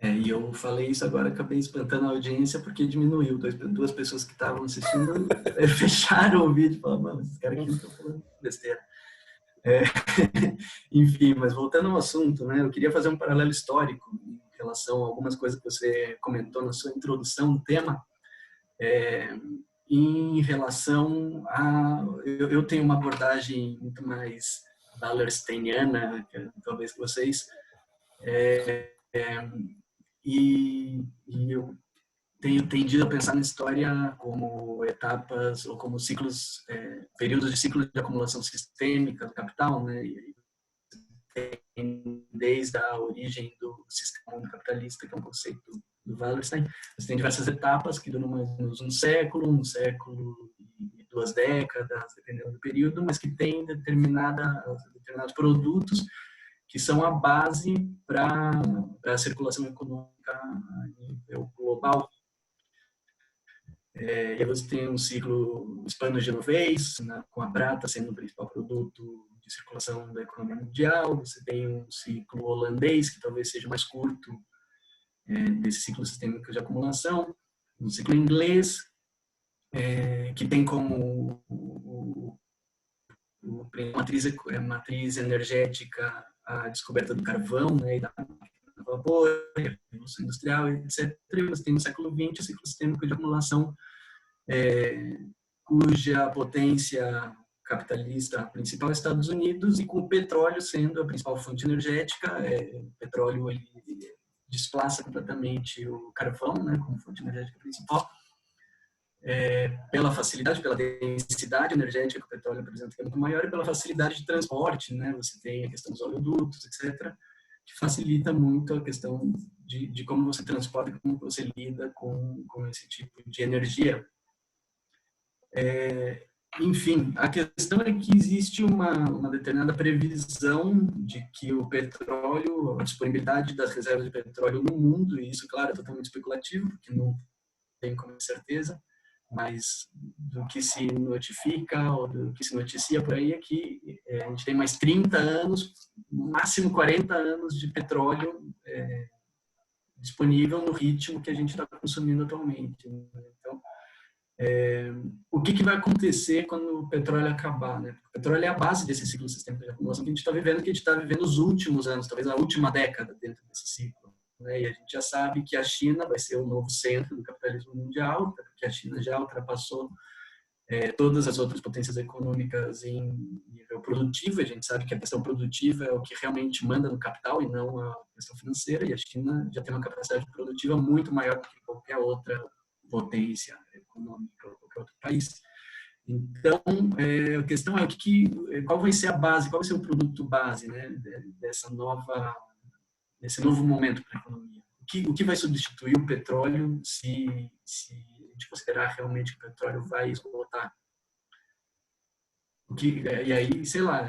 B: E eu falei isso agora, acabei espantando a audiência porque diminuiu. 2 pessoas que estavam assistindo fecharam o vídeo e falaram, mano, esses caras aqui não estão falando besteira. Enfim, mas voltando ao assunto, né, eu queria fazer um paralelo histórico em relação a algumas coisas que você comentou na sua introdução do tema. Em relação a... Eu tenho uma abordagem muito mais wallersteiniana, talvez que vocês... E eu tenho tendido a pensar na história como etapas ou como ciclos, períodos de ciclo de acumulação sistêmica do capital, né? E desde a origem do sistema capitalista, que é um conceito do Wallerstein, você tem diversas etapas que duram mais ou menos um século e 2 décadas, dependendo do período, mas que tem determinados produtos que são a base para a circulação econômica a nível global. E você tem um ciclo hispano-genovês, né, com a prata sendo o principal produto de circulação da economia mundial. Você tem um ciclo holandês, que talvez seja mais curto, desse ciclo sistêmico de acumulação. Um ciclo inglês, que tem como matriz energética a descoberta do carvão, né, e da vapor, a revolução industrial, etc. E você tem no século XX o ciclo sistêmico de acumulação, cuja potência capitalista principal é os Estados Unidos, e com o petróleo sendo a principal fonte energética. O petróleo ele desplaça completamente o carvão, né, como fonte energética principal, pela facilidade, pela densidade energética que o petróleo apresenta, que é muito maior, e pela facilidade de transporte, né? Você tem a questão dos oleodutos, etc., que facilita muito a questão de como você transporta, como você lida com esse tipo de energia. Enfim, a questão é que existe uma determinada previsão de que o petróleo, a disponibilidade das reservas de petróleo no mundo, e isso, claro, é totalmente especulativo, porque não tem como ter certeza, mas do que se notifica ou do que se noticia por aí é que a gente tem mais 30 anos, no máximo 40 anos de petróleo disponível no ritmo que a gente está consumindo atualmente. Então, o que vai acontecer quando o petróleo acabar, né? O petróleo é a base desse ciclo sistêmico de acumulação que a gente está vivendo, que a gente está vivendo os últimos anos, talvez a última década dentro desse ciclo. E a gente já sabe que a China vai ser o novo centro do capitalismo mundial, porque a China já ultrapassou todas as outras potências econômicas em nível produtivo. A gente sabe que a questão produtiva é o que realmente manda no capital e não a questão financeira, e a China já tem uma capacidade produtiva muito maior do que qualquer outra potência econômica ou qualquer outro país. Então, a questão é qual vai ser a base, qual vai ser o produto base, né, desse novo momento para a economia. O que vai substituir o petróleo se a gente considerar realmente que o petróleo vai esgotar? E aí, sei lá,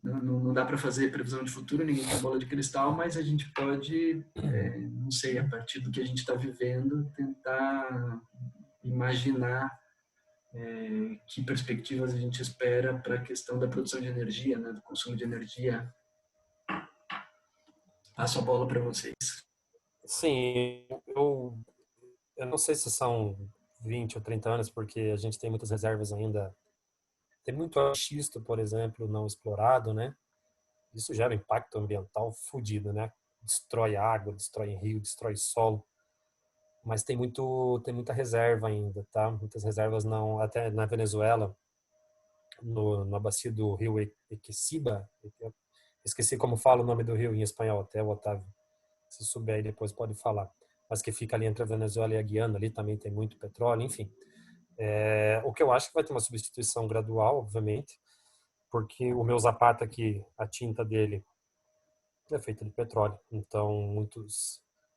B: não dá para fazer previsão de futuro, ninguém tem bola de cristal, mas a gente pode, não sei, a partir do que a gente está vivendo, tentar imaginar que perspectivas a gente espera para a questão da produção de energia, né, do consumo de energia. Passo a bola para vocês.
A: Sim, eu não sei se são 20 ou 30 anos, porque a gente tem muitas reservas ainda. Tem muito xisto, por exemplo, não explorado, né? Isso gera um impacto ambiental fodido, né? Destrói água, destrói rio, destrói solo. Mas tem muita reserva ainda, tá? Muitas reservas não, até na Venezuela, na bacia do rio Equiciba, eu esqueci como fala o nome do rio em espanhol, até o Otávio, se souber aí depois pode falar. Mas que fica ali entre a Venezuela e a Guiana, ali também tem muito petróleo, enfim. O que eu acho que vai ter uma substituição gradual, obviamente, porque o meu Zapata aqui, a tinta dele é feita de petróleo. Então,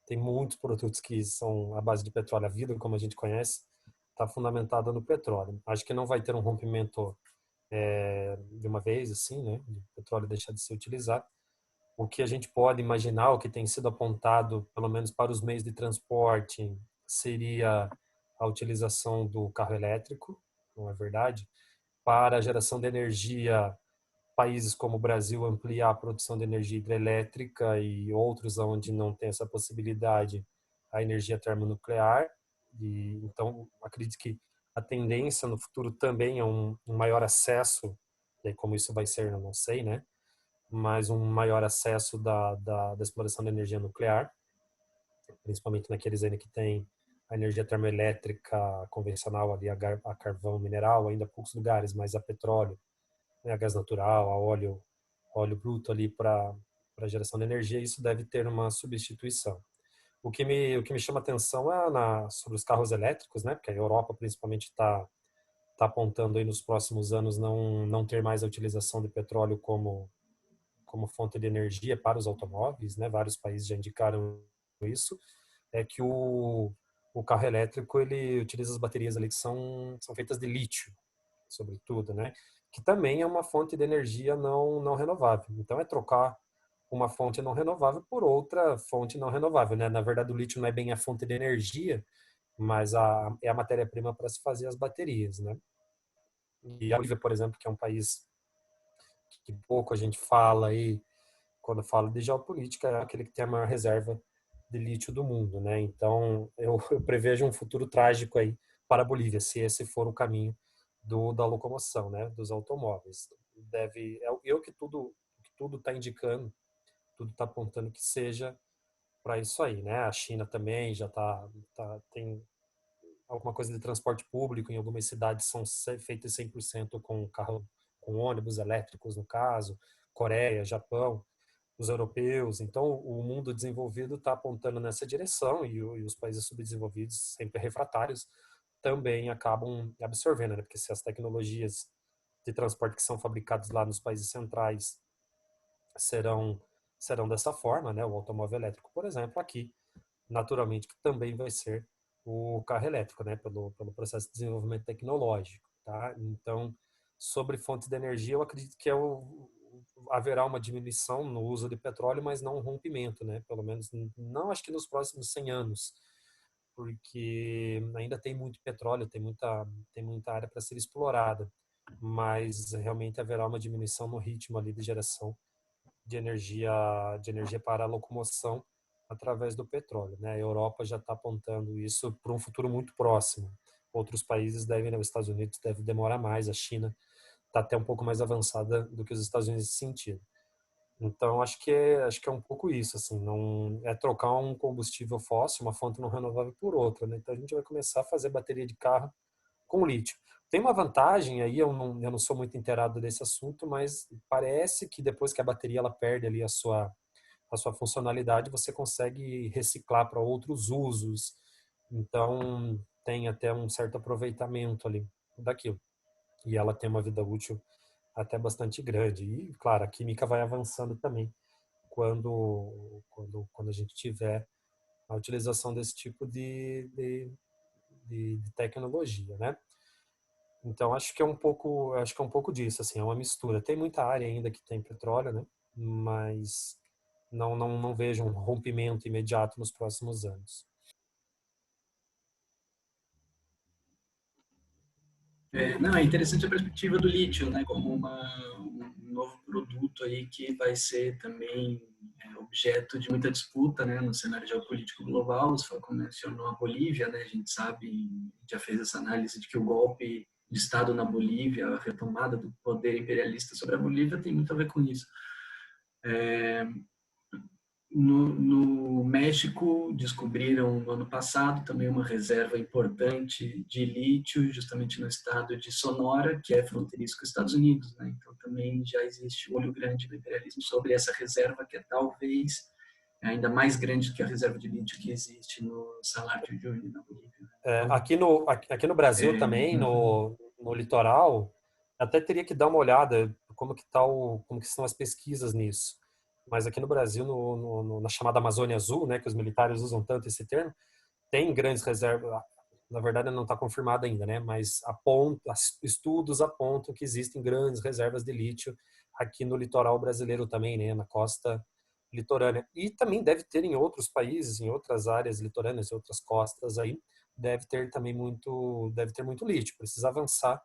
A: tem muitos produtos que são à base de petróleo. A vida, como a gente conhece, está fundamentada no petróleo. Acho que não vai ter um rompimento de uma vez, assim, né? De petróleo deixar de ser utilizado. O que a gente pode imaginar, o que tem sido apontado, pelo menos para os meios de transporte, seria a utilização do carro elétrico, não é verdade? Para a geração de energia, países como o Brasil ampliar a produção de energia hidrelétrica e outros onde não tem essa possibilidade, a energia termonuclear. E então acredito que a tendência no futuro também é um maior acesso, e aí como isso vai ser, eu não sei, né? Mas um maior acesso da exploração da energia nuclear, principalmente naqueles ainda que tem a energia termoelétrica convencional ali, a carvão mineral, ainda poucos lugares, mas a petróleo, né, a gás natural, a óleo bruto ali para geração de energia, isso deve ter uma substituição. O que me chama atenção sobre os carros elétricos, né, porque a Europa principalmente está apontando aí nos próximos anos não ter mais a utilização de petróleo como fonte de energia para os automóveis, né, vários países já indicaram isso, é que o carro elétrico ele utiliza as baterias ali que são feitas de lítio, sobretudo, né? Que também é uma fonte de energia não renovável. Então, é trocar uma fonte não renovável por outra fonte não renovável, né? Na verdade, o lítio não é bem a fonte de energia, mas é a matéria-prima para se fazer as baterias, né? E a Bolívia, por exemplo, que é um país que pouco a gente fala aí, quando fala de geopolítica, é aquele que tem a maior reserva de lítio do mundo, né? Então, eu prevejo um futuro trágico aí para a Bolívia, se esse for o caminho da locomoção, né? Dos automóveis. O que tudo está indicando, tudo está apontando que seja para isso aí, né? A China também já tem alguma coisa de transporte público, em algumas cidades são feitas 100% com carro, com ônibus elétricos, no caso, Coreia, Japão, os europeus. Então, o mundo desenvolvido está apontando nessa direção e os países subdesenvolvidos, sempre refratários, também acabam absorvendo, né? Porque se as tecnologias de transporte que são fabricadas lá nos países centrais serão dessa forma, né? O automóvel elétrico, por exemplo, aqui, naturalmente, que também vai ser o carro elétrico, né? Pelo processo de desenvolvimento tecnológico, tá? Então, sobre fontes de energia, eu acredito que haverá uma diminuição no uso de petróleo, mas não um rompimento, né? Pelo menos não acho que nos próximos 100 anos, porque ainda tem muito petróleo, tem muita área para ser explorada, mas realmente haverá uma diminuição no ritmo ali de geração de energia para a locomoção através do petróleo, né? A Europa já está apontando isso para um futuro muito próximo. Outros países devem, né, os Estados Unidos deve demorar mais, a China está até um pouco mais avançada do que os Estados Unidos nesse sentido. Então, acho que é um pouco isso, assim, não é trocar um combustível fóssil, uma fonte não renovável por outra, né? Então, a gente vai começar a fazer bateria de carro com lítio. Tem uma vantagem aí, eu não sou muito inteirado desse assunto, mas parece que depois que a bateria ela perde ali a sua funcionalidade, você consegue reciclar para outros usos. Então, tem até um certo aproveitamento ali daquilo. E ela tem uma vida útil até bastante grande. E, claro, a química vai avançando também quando a gente tiver a utilização desse tipo de tecnologia, né? Então acho que é um pouco disso, assim, é uma mistura. Tem muita área ainda que tem petróleo, né? Mas não vejo um rompimento imediato nos próximos anos.
B: Não, é interessante a perspectiva do lítio, né, como um novo produto aí que vai ser também objeto de muita disputa, né, no cenário geopolítico global. Você mencionou a Bolívia, né, a gente sabe, já fez essa análise de que o golpe de Estado na Bolívia, a retomada do poder imperialista sobre a Bolívia tem muito a ver com isso. No México, descobriram no ano passado também uma reserva importante de lítio, justamente no estado de Sonora, que é fronteiriço com os Estados Unidos, né? Então, também já existe olho grande do imperialismo sobre essa reserva, que é talvez ainda mais grande do que a reserva de lítio que existe no Salar de Uyuni, na Bolívia. Então,
A: Aqui no Brasil também, no litoral, até teria que dar uma olhada como que estão as pesquisas nisso. Mas aqui no Brasil, na chamada Amazônia Azul, né, que os militares usam tanto esse termo, tem grandes reservas. Na verdade, não está confirmado ainda, né? Mas estudos apontam que existem grandes reservas de lítio aqui no litoral brasileiro também, né? Na costa litorânea. E também deve ter em outros países, em outras áreas litorâneas, em outras costas aí, deve ter muito lítio. Precisa avançar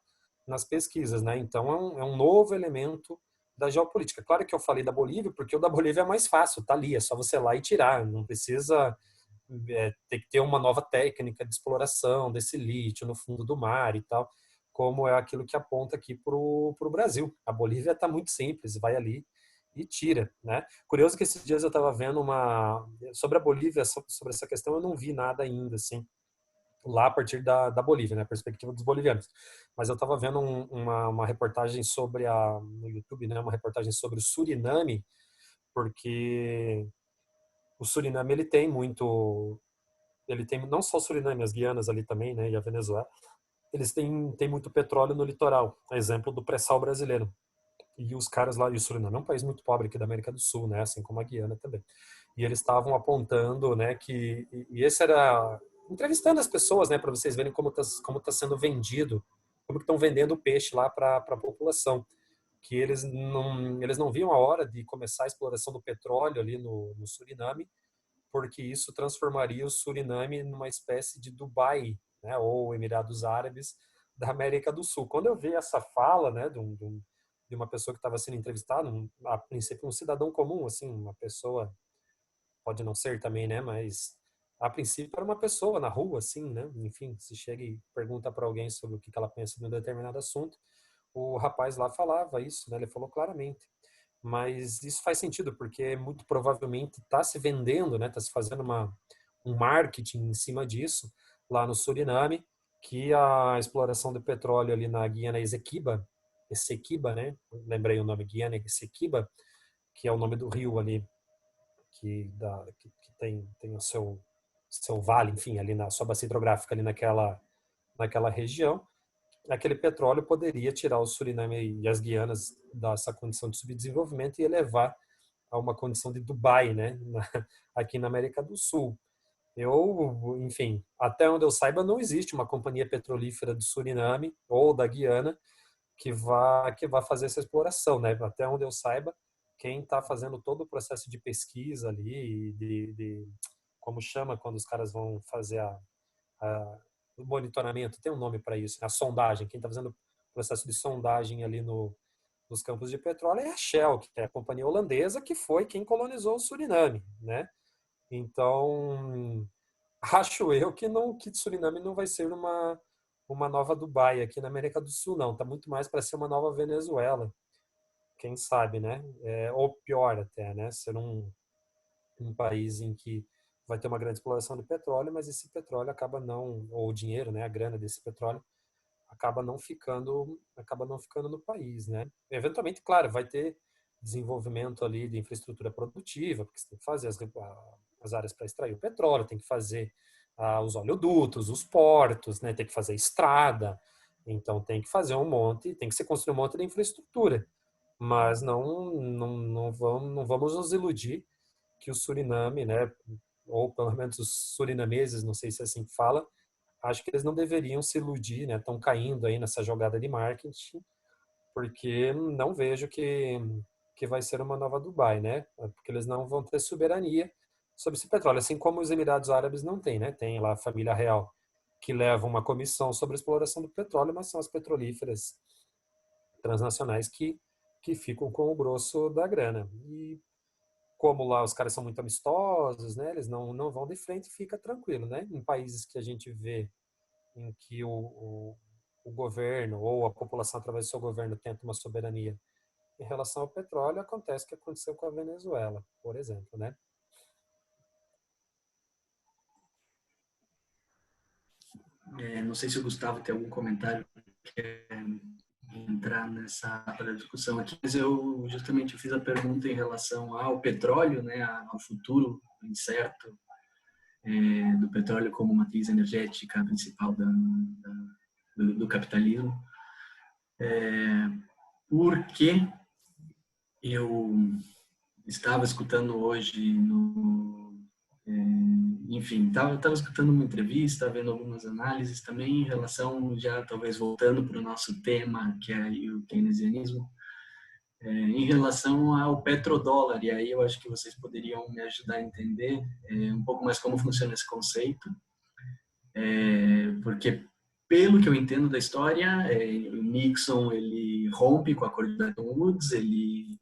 A: nas pesquisas, né? Então é um novo elemento da geopolítica. Claro que eu falei da Bolívia, porque o da Bolívia é mais fácil, tá ali, é só você ir lá e tirar, não precisa ter que ter uma nova técnica de exploração desse lítio no fundo do mar e tal, como é aquilo que aponta aqui para o Brasil. A Bolívia está muito simples, vai ali e tira, né? Curioso que esses dias eu estava vendo sobre a Bolívia, sobre essa questão eu não vi nada ainda, assim, lá a partir da Bolívia, né, a perspectiva dos bolivianos. Mas eu estava vendo uma reportagem no YouTube, né, uma reportagem sobre o Suriname, porque o Suriname ele tem não só o Suriname, as Guianas ali também, né, e a Venezuela, eles têm muito petróleo no litoral, exemplo do pré-sal brasileiro. E os caras lá, e o Suriname é um país muito pobre aqui da América do Sul, né, assim como a Guiana também. E eles estavam apontando, né, e esse era entrevistando as pessoas, né, para vocês verem como tá sendo vendido, como estão vendendo o peixe lá para a população, que eles não viam a hora de começar a exploração do petróleo ali no Suriname, porque isso transformaria o Suriname numa espécie de Dubai, né, ou Emirados Árabes da América do Sul. Quando eu vi essa fala, né, de uma pessoa que estava sendo entrevistada, a princípio um cidadão comum, assim, uma pessoa, pode não ser também, né, mas a princípio era uma pessoa na rua, assim, né, enfim, se chega e pergunta para alguém sobre o que ela pensa de um determinado assunto, o rapaz lá falava isso, né, ele falou claramente. Mas isso faz sentido, porque muito provavelmente está se vendendo, né, está se fazendo um marketing em cima disso, lá no Suriname, que a exploração de petróleo ali na Guiana Essequiba, né, lembrei o nome, Guiana Essequiba, que é o nome do rio ali, que tem o seu vale, enfim, ali na sua bacia hidrográfica, ali naquela região, aquele petróleo poderia tirar o Suriname e as Guianas dessa condição de subdesenvolvimento e elevar a uma condição de Dubai, né, aqui na América do Sul. Enfim, até onde eu saiba, não existe uma companhia petrolífera do Suriname ou da Guiana que vá fazer essa exploração, né? Até onde eu saiba, quem está fazendo todo o processo de pesquisa ali, como chama quando os caras vão fazer o monitoramento, tem um nome para isso, né? A sondagem, quem está fazendo o processo de sondagem ali nos campos de petróleo é a Shell, que é a companhia holandesa que foi quem colonizou o Suriname, né? Então, acho eu que Suriname não vai ser uma nova Dubai aqui na América do Sul, não. Tá muito mais para ser uma nova Venezuela, quem sabe, né? Ou pior até, né? Ser um país em que vai ter uma grande exploração de petróleo, mas esse petróleo acaba não, ou o dinheiro, né, a grana desse petróleo acaba não ficando no país, né? Eventualmente, claro, vai ter desenvolvimento ali de infraestrutura produtiva, porque você tem que fazer as áreas para extrair o petróleo, tem que fazer os oleodutos, os portos, né? Tem que fazer estrada, então tem que fazer tem que se construir um monte de infraestrutura, mas não vamos nos iludir que o Suriname, né, ou pelo menos os surinameses, não sei se é assim que fala, acho que eles não deveriam se iludir, né? Estão caindo aí nessa jogada de marketing, porque não vejo que vai ser uma nova Dubai, né? Porque eles não vão ter soberania sobre esse petróleo, assim como os Emirados Árabes não têm, né? Tem lá a família real que leva uma comissão sobre a exploração do petróleo, mas são as petrolíferas transnacionais que ficam com o grosso da grana. E como lá os caras são muito amistosos, né? Eles não vão de frente, fica tranquilo, né? Em países que a gente vê em que o governo ou a população através do seu governo tenta uma soberania em relação ao petróleo, acontece o que aconteceu com a Venezuela, por exemplo, né?
B: Não sei se o Gustavo tem algum comentário que quer entrar nessa discussão aqui, mas eu justamente fiz a pergunta em relação ao petróleo, né, ao futuro incerto do petróleo como matriz energética principal do capitalismo, porque eu estava escutando hoje enfim, estava escutando uma entrevista, vendo algumas análises também em relação, já talvez voltando para o nosso tema, que é o keynesianismo, em relação ao petrodólar. E aí eu acho que vocês poderiam me ajudar a entender um pouco mais como funciona esse conceito, porque pelo que eu entendo da história, o Nixon ele rompe com a Acordo de Bretton Woods, ele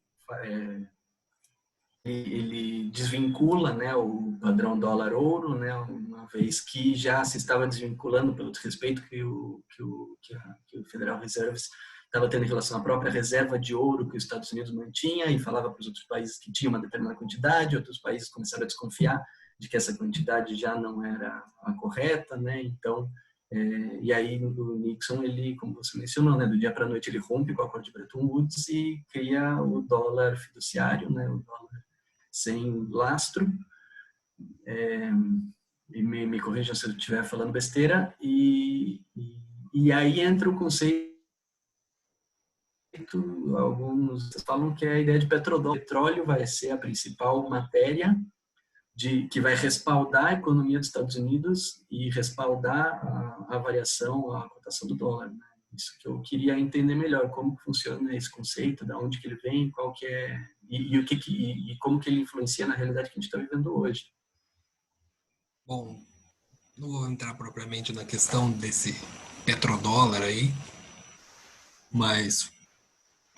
B: desvincula, né, o padrão dólar-ouro, né, uma vez que já se estava desvinculando pelo desrespeito que o Federal Reserve estava tendo em relação à própria reserva de ouro que os Estados Unidos mantinha e falava para os outros países que tinha uma determinada quantidade, outros países começaram a desconfiar de que essa quantidade já não era a correta, né, então e aí o Nixon, ele, como você mencionou, né, do dia para a noite ele rompe com o Acordo de Bretton Woods e cria o dólar fiduciário, né, o dólar sem lastro, e me corrijam se eu estiver falando besteira, e aí entra o conceito, alguns falam que é a ideia de petrodólar. O petróleo vai ser a principal matéria que vai respaldar a economia dos Estados Unidos e respaldar a variação, a cotação do dólar, né? Isso que eu queria entender melhor, como funciona esse conceito, de onde que ele vem, qual que é e como que ele influencia na realidade que a gente está vivendo hoje.
C: Bom, não vou entrar propriamente na questão desse petrodólar aí, mas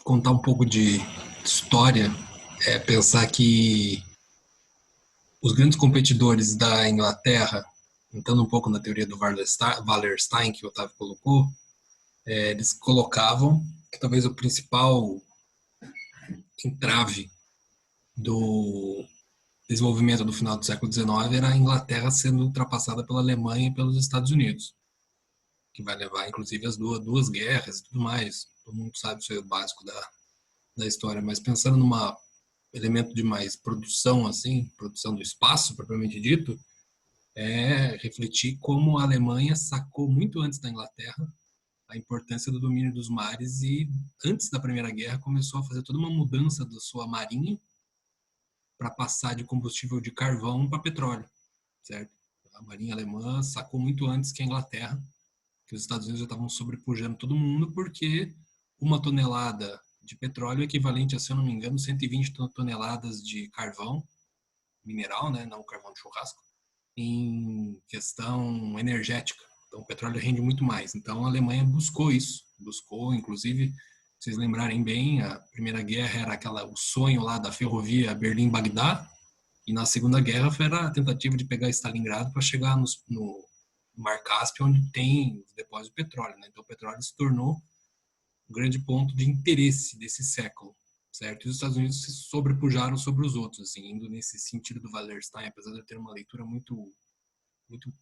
C: contar um pouco de história, pensar que os grandes competidores da Inglaterra, entrando um pouco na teoria do Wallerstein, que o Otávio colocou, eles colocavam que talvez o principal entrave do desenvolvimento do final do século XIX era a Inglaterra sendo ultrapassada pela Alemanha e pelos Estados Unidos, que vai levar, inclusive, as duas guerras e tudo mais. Todo mundo sabe isso aí, o básico da história. Mas pensando numa elemento de mais produção, assim, produção do espaço, propriamente dito, refletir como a Alemanha sacou muito antes da Inglaterra a importância do domínio dos mares e, antes da Primeira Guerra, começou a fazer toda uma mudança da sua marinha para passar de combustível de carvão para petróleo, certo? A marinha alemã sacou muito antes que a Inglaterra, que os Estados Unidos já estavam sobrepujando todo mundo, porque uma tonelada de petróleo é equivalente a, se eu não me engano, 120 toneladas de carvão mineral, né, não carvão de churrasco, em questão energética. Então, o petróleo rende muito mais. Então, a Alemanha buscou isso. Buscou, inclusive, se vocês lembrarem bem, a Primeira Guerra era o sonho lá da ferrovia Berlim-Bagdá, e na Segunda Guerra foi a tentativa de pegar Stalingrado para chegar no Mar Cáspio, onde tem os depósitos de petróleo, né? Então, o petróleo se tornou um grande ponto de interesse desse século, certo? E os Estados Unidos se sobrepujaram sobre os outros, assim, indo nesse sentido do Wallerstein, apesar de eu ter uma leitura muito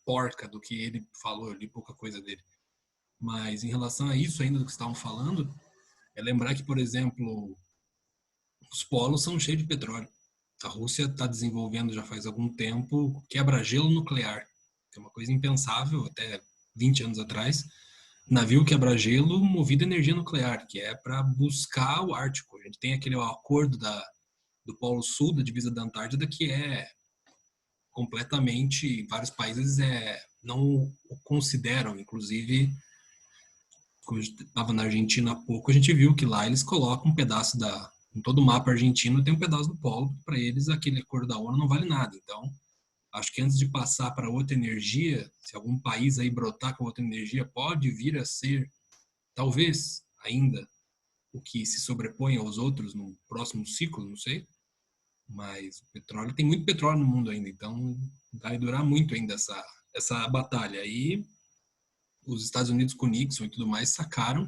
C: porca do que ele falou, eu li pouca coisa dele. Mas em relação a isso ainda do que estavam falando, lembrar que, por exemplo, os polos são cheios de petróleo. A Rússia está desenvolvendo já faz algum tempo quebra-gelo nuclear, que é uma coisa impensável até 20 anos atrás. Navio quebra-gelo movido a energia nuclear, que é para buscar o Ártico. A gente tem aquele acordo do Polo Sul, da divisa da Antártida, que é completamente, vários países não o consideram, inclusive, quando a gente estava na Argentina há pouco, a gente viu que lá eles colocam um pedaço em todo o mapa argentino tem um pedaço do polo, para eles aquele acordo da ONU não vale nada. Então, acho que antes de passar para outra energia, se algum país aí brotar com outra energia, pode vir a ser, talvez, ainda, o que se sobrepõe aos outros no próximo ciclo, não sei. Mas o petróleo, tem muito petróleo no mundo ainda, então vai durar muito ainda essa batalha. E os Estados Unidos com Nixon e tudo mais sacaram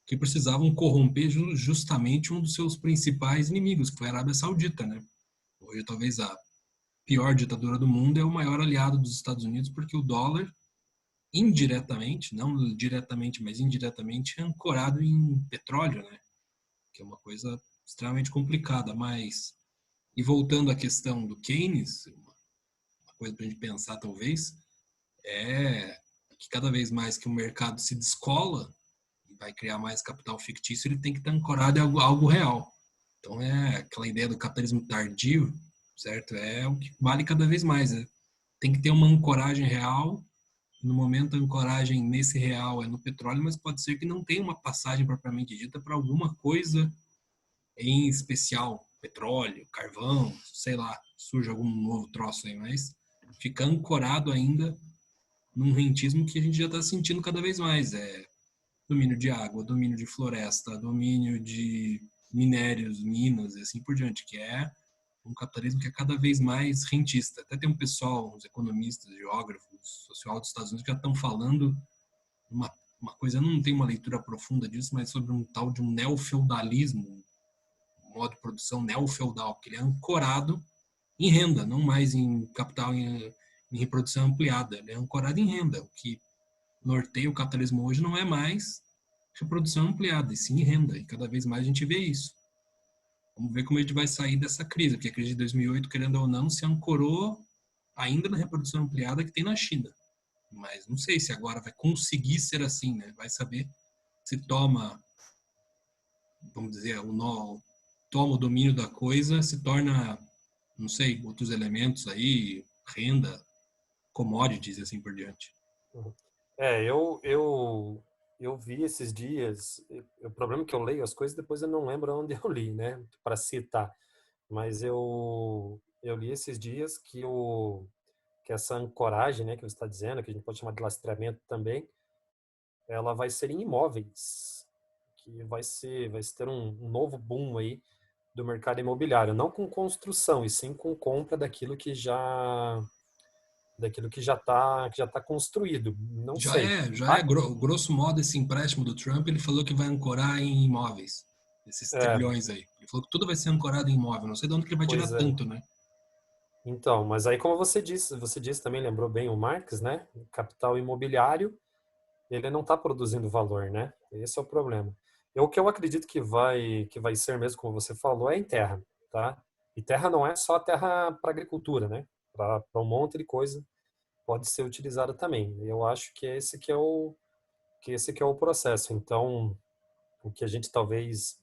C: que precisavam corromper justamente um dos seus principais inimigos, que foi a Arábia Saudita, né? Hoje talvez a pior ditadura do mundo é o maior aliado dos Estados Unidos, porque o dólar, indiretamente, não diretamente, mas indiretamente, é ancorado em petróleo, né? Que é uma coisa extremamente complicada. Mas, e voltando à questão do Keynes, uma coisa para a gente pensar talvez, é que cada vez mais que o mercado se descola e vai criar mais capital fictício, ele tem que estar ancorado em algo real. Então é aquela ideia do capitalismo tardio, certo? É o que vale cada vez mais. Né? Tem que ter uma ancoragem real. No momento, a ancoragem nesse real é no petróleo, mas pode ser que não tenha uma passagem propriamente dita para alguma coisa em especial. Petróleo, carvão, sei lá, surge algum novo troço aí, mas fica ancorado ainda num rentismo que a gente já está sentindo cada vez mais. É domínio de água, domínio de floresta, domínio de minérios, minas e assim por diante, que é um capitalismo que é cada vez mais rentista. Até tem um pessoal, uns economistas, geógrafos, sociólogos dos Estados Unidos que já estão falando uma coisa, eu não tenho uma leitura profunda disso, mas sobre um tal de um neofeudalismo, um modo de produção neofeudal, que ele é ancorado em renda, não mais em capital, em reprodução ampliada. Ele é ancorado em renda. O que norteia o capitalismo hoje não é mais reprodução ampliada, e sim renda. E cada vez mais a gente vê isso. Vamos ver como a gente vai sair dessa crise, porque a crise de 2008, querendo ou não, se ancorou ainda na reprodução ampliada que tem na China. Mas não sei se agora vai conseguir ser assim, né? Vai saber se toma, vamos dizer, toma o domínio da coisa, se torna, não sei, outros elementos aí, renda, commodities e assim por diante.
A: Uhum. Eu vi esses dias, o problema é que eu leio as coisas depois eu não lembro onde eu li, né, para citar, mas eu li esses dias que essa ancoragem, né, que você está dizendo, que a gente pode chamar de lastreamento também, ela vai ser em imóveis, que vai ter um novo boom aí do mercado imobiliário, não com construção, e sim com compra daquilo que já tá construído. Não sei.
C: Já é grosso modo esse empréstimo do Trump, ele falou que vai ancorar em imóveis, esses
A: É,
C: trilhões aí. Ele falou que tudo vai ser ancorado em imóvel, não sei de onde que ele vai tirar
A: pois é.
C: tanto, né?
A: Então, mas aí como você disse também, lembrou bem o Marx, né? O capital imobiliário, ele não está produzindo valor, né? Esse é o problema. O que eu acredito que vai ser mesmo, como você falou, é em terra, tá? E terra não é só terra para agricultura, né? Para um monte de coisa pode ser utilizada também. Eu acho que esse que é o processo. Então, o que a gente talvez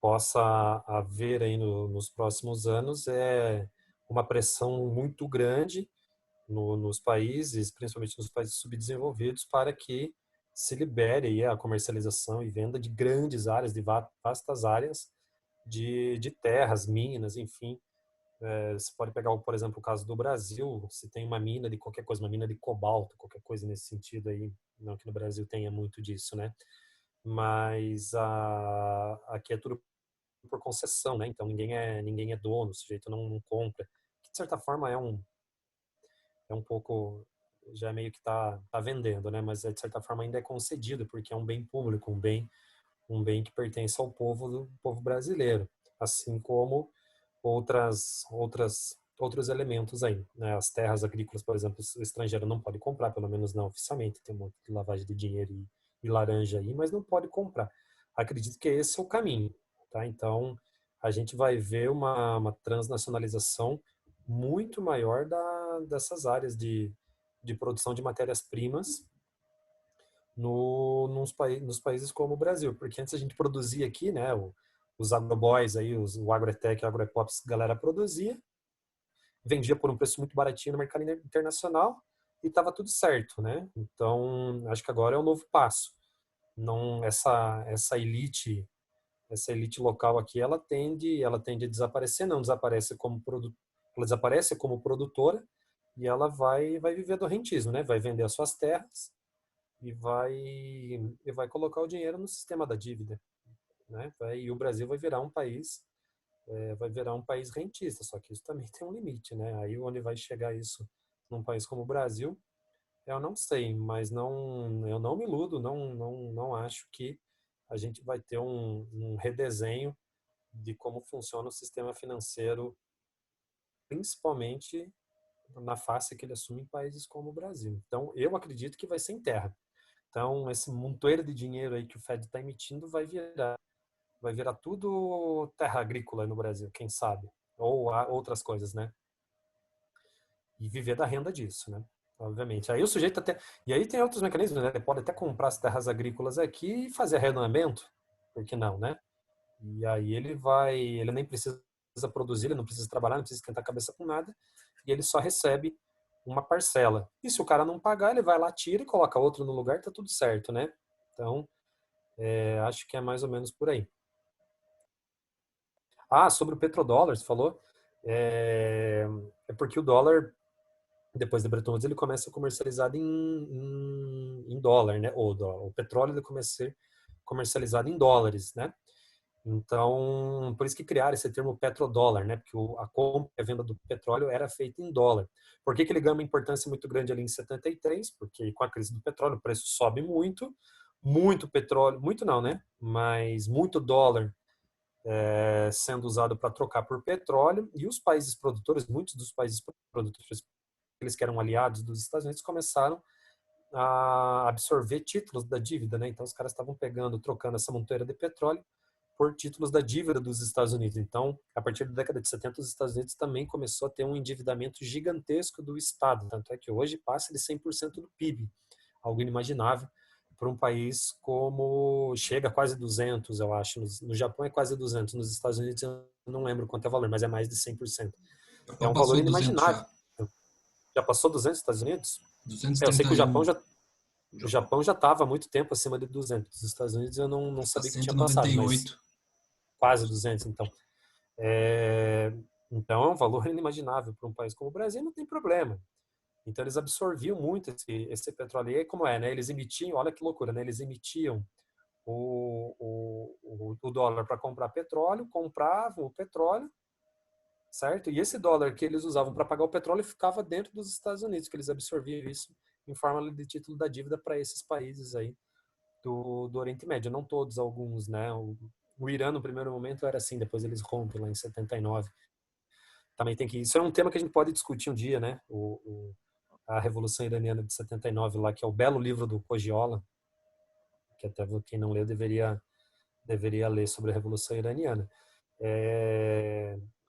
A: possa haver aí nos próximos anos é uma pressão muito grande nos países, principalmente nos países subdesenvolvidos, para que se libere aí a comercialização e venda de grandes áreas, de vastas áreas de terras, minas, enfim. Você pode pegar, por exemplo, o caso do Brasil, se tem uma mina de qualquer coisa, uma mina de cobalto, qualquer coisa nesse sentido aí, não que no Brasil tenha muito disso, né? Mas aqui é tudo por concessão, né? Então ninguém é dono, o sujeito não compra. Que de certa forma é um pouco, já meio que tá vendendo, né? Mas de certa forma ainda é concedido porque é um bem público, um bem que pertence ao povo do povo brasileiro, assim como outros elementos aí, né? As terras agrícolas, por exemplo, o estrangeiro não pode comprar, pelo menos não oficialmente, tem um monte de lavagem de dinheiro e laranja aí, mas não pode comprar. Acredito que esse é o caminho, tá? Então, a gente vai ver uma transnacionalização muito maior dessas áreas de produção de matérias-primas nos países como o Brasil, porque antes a gente produzia aqui, né, os agroboys aí, o agrotech, o agroepops, a galera produzia, vendia por um preço muito baratinho no mercado internacional e estava tudo certo, né? Então, acho que agora é o novo passo. Não, essa elite local aqui, ela tende a desaparecer, não desaparece como ela desaparece como produtora e ela vai viver do rentismo, né? Vai vender as suas terras e vai colocar o dinheiro no sistema da dívida, né? E o Brasil vai virar um país rentista, só que isso também tem um limite, né? Aí onde vai chegar isso num país como o Brasil, eu não sei, mas eu não me iludo, não acho que a gente vai ter um redesenho de como funciona o sistema financeiro, principalmente na face que ele assume em países como o Brasil. Então, eu acredito que vai ser em terra. Então, esse montoeiro de dinheiro aí que o Fed está emitindo vai virar tudo terra agrícola no Brasil, quem sabe? Ou outras coisas, né? E viver da renda disso, né? Obviamente. Aí o sujeito até. E aí tem outros mecanismos, né? Ele pode até comprar as terras agrícolas aqui e fazer arrendamento, por que não, né? E aí ele nem precisa produzir, ele não precisa trabalhar, não precisa esquentar a cabeça com nada, e ele só recebe uma parcela. E se o cara não pagar, ele vai lá, tira e coloca outro no lugar, tá tudo certo, né? Então, acho que é mais ou menos por aí. Sobre o petrodólar, você falou. É porque o dólar, depois de Bretton Woods, ele começa a ser comercializado em dólar, né? O petróleo ele começa a ser comercializado em dólares, né? Então, por isso que criaram esse termo petrodólar, né? Porque a compra e a venda do petróleo era feita em dólar. Por que ele ganha uma importância muito grande ali em 73? Porque com a crise do petróleo o preço sobe muito, muito petróleo, muito não, né? Mas muito dólar sendo usado para trocar por petróleo, e os países produtores, muitos dos países produtores, eles que eram aliados dos Estados Unidos, começaram a absorver títulos da dívida, né? Então os caras estavam trocando essa montoeira de petróleo por títulos da dívida dos Estados Unidos. Então, a partir da década de 70, os Estados Unidos também começou a ter um endividamento gigantesco do Estado, tanto é que hoje passa de 100% do PIB, algo inimaginável para um país como chega a quase 200, eu acho. No Japão é quase 200, nos Estados Unidos eu não lembro quanto é o valor, mas é mais de 100%. É um valor
C: Passou 200
A: inimaginável.
C: já.
A: Já passou 200 nos Estados Unidos? Eu sei que o
C: 231.
A: Japão já estava há muito tempo acima de 200. Os Estados Unidos eu não
C: Está
A: sabia que tinha passado, mas
C: 198.
A: quase 200, então. Então é um valor inimaginável para um país como o Brasil, não tem problema. Então eles absorviam muito esse petróleo. E aí como é, né? Eles emitiam, olha que loucura, né? Eles emitiam o dólar para comprar petróleo, compravam o petróleo, certo? E esse dólar que eles usavam para pagar o petróleo ficava dentro dos Estados Unidos, que eles absorviam isso em forma de título da dívida para esses países aí do Oriente Médio. Não todos, alguns, né? O Irã, no primeiro momento, era assim, depois eles rompem lá em 79. Também tem que. Isso é um tema que a gente pode discutir um dia, né? A Revolução Iraniana de 79, lá, que é o belo livro do Cogiola, que até quem não leu deveria ler sobre a Revolução Iraniana.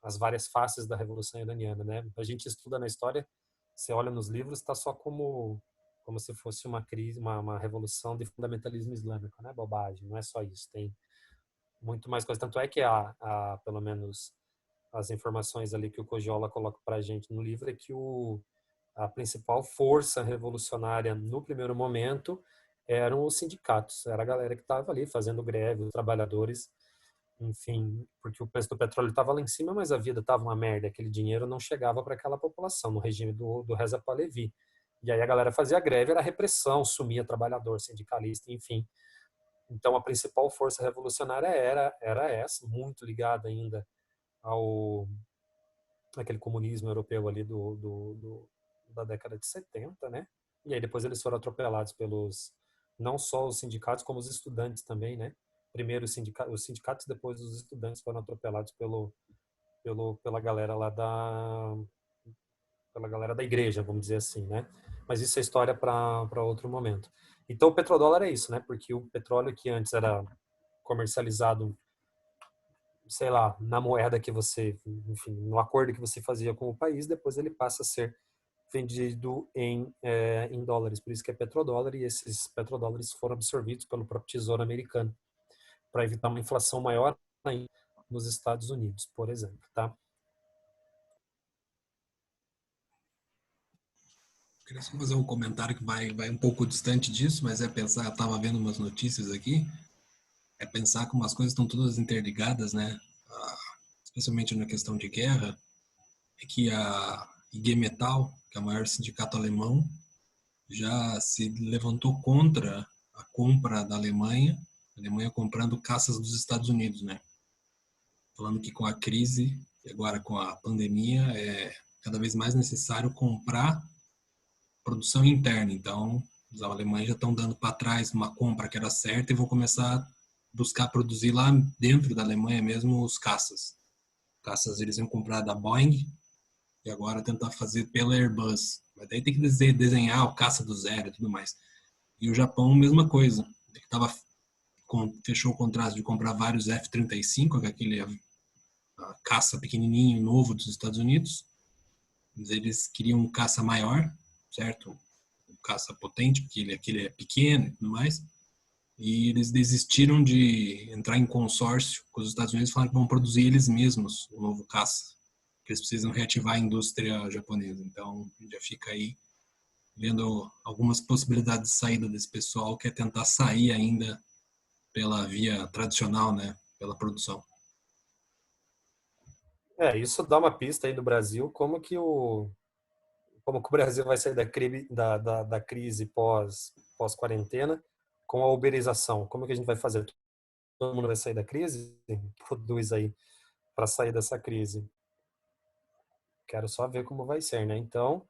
A: As várias faces da Revolução Iraniana, né? A gente estuda na história, você olha nos livros, está só como se fosse uma crise, uma revolução de fundamentalismo islâmico, né? Bobagem, não é só isso, tem muito mais coisa. Tanto é que pelo menos as informações ali que o Cogiola coloca para a gente no livro é que a principal força revolucionária no primeiro momento eram os sindicatos, era a galera que estava ali fazendo greve, os trabalhadores, enfim, porque o preço do petróleo estava lá em cima, mas a vida estava uma merda, aquele dinheiro não chegava para aquela população, no regime do Reza Pahlavi. E aí a galera fazia greve, era repressão, sumia trabalhador, sindicalista, enfim. Então a principal força revolucionária era essa, muito ligada ainda ao aquele comunismo europeu ali da década de 70, né? E aí depois eles foram atropelados não só os sindicatos, como os estudantes também, né? Primeiro os sindicatos, depois os estudantes foram atropelados pela galera lá pela galera da igreja, vamos dizer assim, né? Mas isso é história para outro momento. Então o petrodólar é isso, né? Porque o petróleo que antes era comercializado, sei lá, na moeda que você, enfim, no acordo que você fazia com o país, depois ele passa a ser vendido em dólares, por isso que é petrodólar, e esses petrodólares foram absorvidos pelo próprio Tesouro Americano para evitar uma inflação maior ainda nos Estados Unidos, por exemplo, tá?
C: Queria só fazer um comentário que vai um pouco distante disso, mas é pensar, eu estava vendo umas notícias aqui, é pensar como as coisas estão todas interligadas, né? Especialmente na questão de guerra, é que a IG Metall, que é o maior sindicato alemão, já se levantou contra a compra da Alemanha, a Alemanha comprando caças dos Estados Unidos, né? Falando que com a crise e agora com a pandemia é cada vez mais necessário comprar produção interna. Então, os alemães já estão dando para trás uma compra que era certa e vão começar a buscar produzir lá dentro da Alemanha mesmo os caças. Caças eles iam comprar da Boeing e agora tentar fazer pela Airbus. Mas daí tem que desenhar o caça do zero e tudo mais. E o Japão, mesma coisa. Ele fechou o contrato de comprar vários F-35, que é aquele caça pequenininho, novo dos Estados Unidos. Mas eles queriam um caça maior, certo? Um caça potente, porque aquele é pequeno e tudo mais. E eles desistiram de entrar em consórcio com os Estados Unidos e falaram que vão produzir eles mesmos o novo caça, que eles precisam reativar a indústria japonesa. Então, já fica aí vendo algumas possibilidades de saída desse pessoal, que é tentar sair ainda pela via tradicional, né, pela produção.
A: Isso dá uma pista aí do Brasil, como que o Brasil vai sair da crise pós-quarentena com a uberização. Como que a gente vai fazer? Todo mundo vai sair da crise? Produz aí para sair dessa crise. Quero só ver como vai ser, né? Então,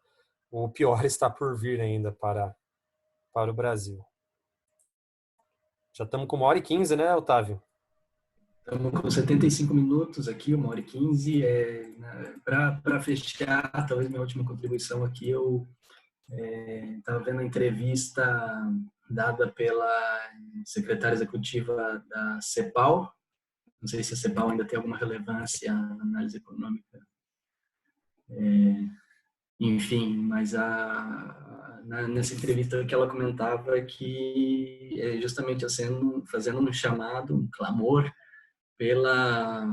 A: o pior está por vir ainda para o Brasil. Já estamos com 1h15, né, Otávio?
B: Estamos com 75 minutos aqui, 1h15. Para fechar, talvez minha última contribuição aqui, eu estava vendo a entrevista dada pela secretária executiva da CEPAL. Não sei se a CEPAL ainda tem alguma relevância na análise econômica. Enfim, mas nessa entrevista que ela comentava que justamente fazendo um chamado, um clamor pela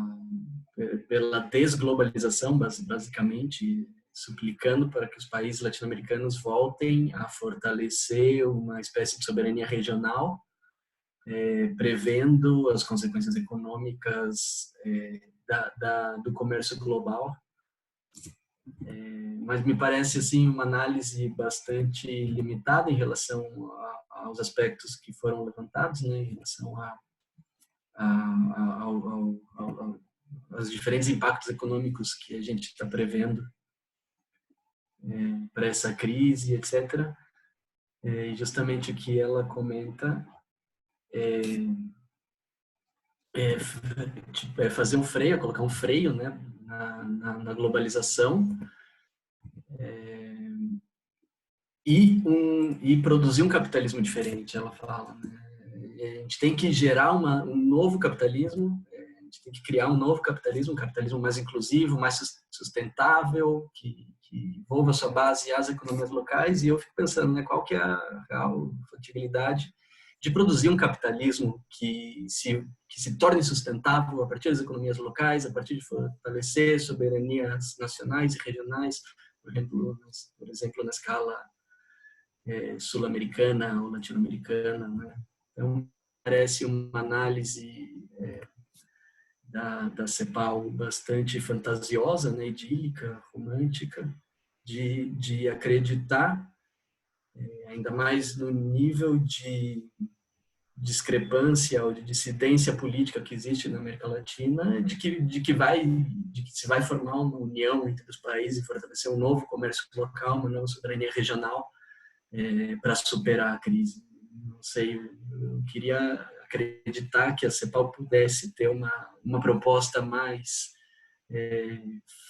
B: desglobalização, basicamente, suplicando para que os países latino-americanos voltem a fortalecer uma espécie de soberania regional, prevendo as consequências econômicas do comércio global. Mas me parece assim uma análise bastante limitada em relação aos aspectos que foram levantados, né, em relação aos diferentes impactos econômicos que a gente está prevendo para essa crise, etc. E justamente o que ela comenta é fazer um freio, colocar um freio, né, na globalização, e produzir um capitalismo diferente, ela fala, né? A gente tem que gerar um novo capitalismo, a gente tem que criar um novo capitalismo, um capitalismo mais inclusivo, mais sustentável, que envolva sua base às economias locais. E eu fico pensando, né, qual que é a real factibilidade de produzir um capitalismo que se torne sustentável a partir das economias locais, a partir de fortalecer soberanias nacionais e regionais, por exemplo na escala sul-americana ou latino-americana, né? Então, parece uma análise da CEPAL bastante fantasiosa, né, idílica, romântica, de acreditar, ainda mais no nível de discrepância ou de dissidência política que existe na América Latina, de que se vai formar uma união entre os países e fortalecer um novo comércio local, uma nova soberania regional, para superar a crise. Não sei, eu queria acreditar que a CEPAL pudesse ter uma proposta mais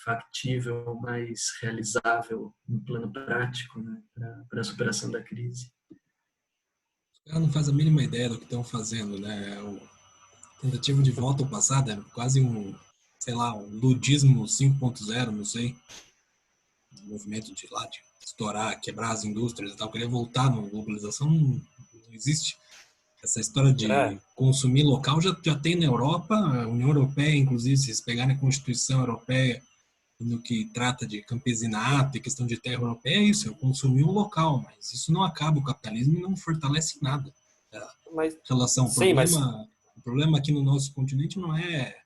B: factível, mais realizável no plano prático, né, para a superação da crise.
C: Ela não faz a mínima ideia do que estão fazendo, né? Tentativa de volta ao passado é quase um ludismo 5.0, não sei. Um movimento de estourar, quebrar as indústrias e tal, querer voltar na globalização não existe. Essa história de consumir local já tem na Europa, a União Europeia, inclusive, se vocês pegarem a Constituição Europeia, no que trata de campesinato e questão de terra europeia, é isso, é o consumir um local, mas isso não acaba o capitalismo e não fortalece nada. A
A: Mas,
C: relação,
A: sim, mas
C: o problema aqui no nosso continente não é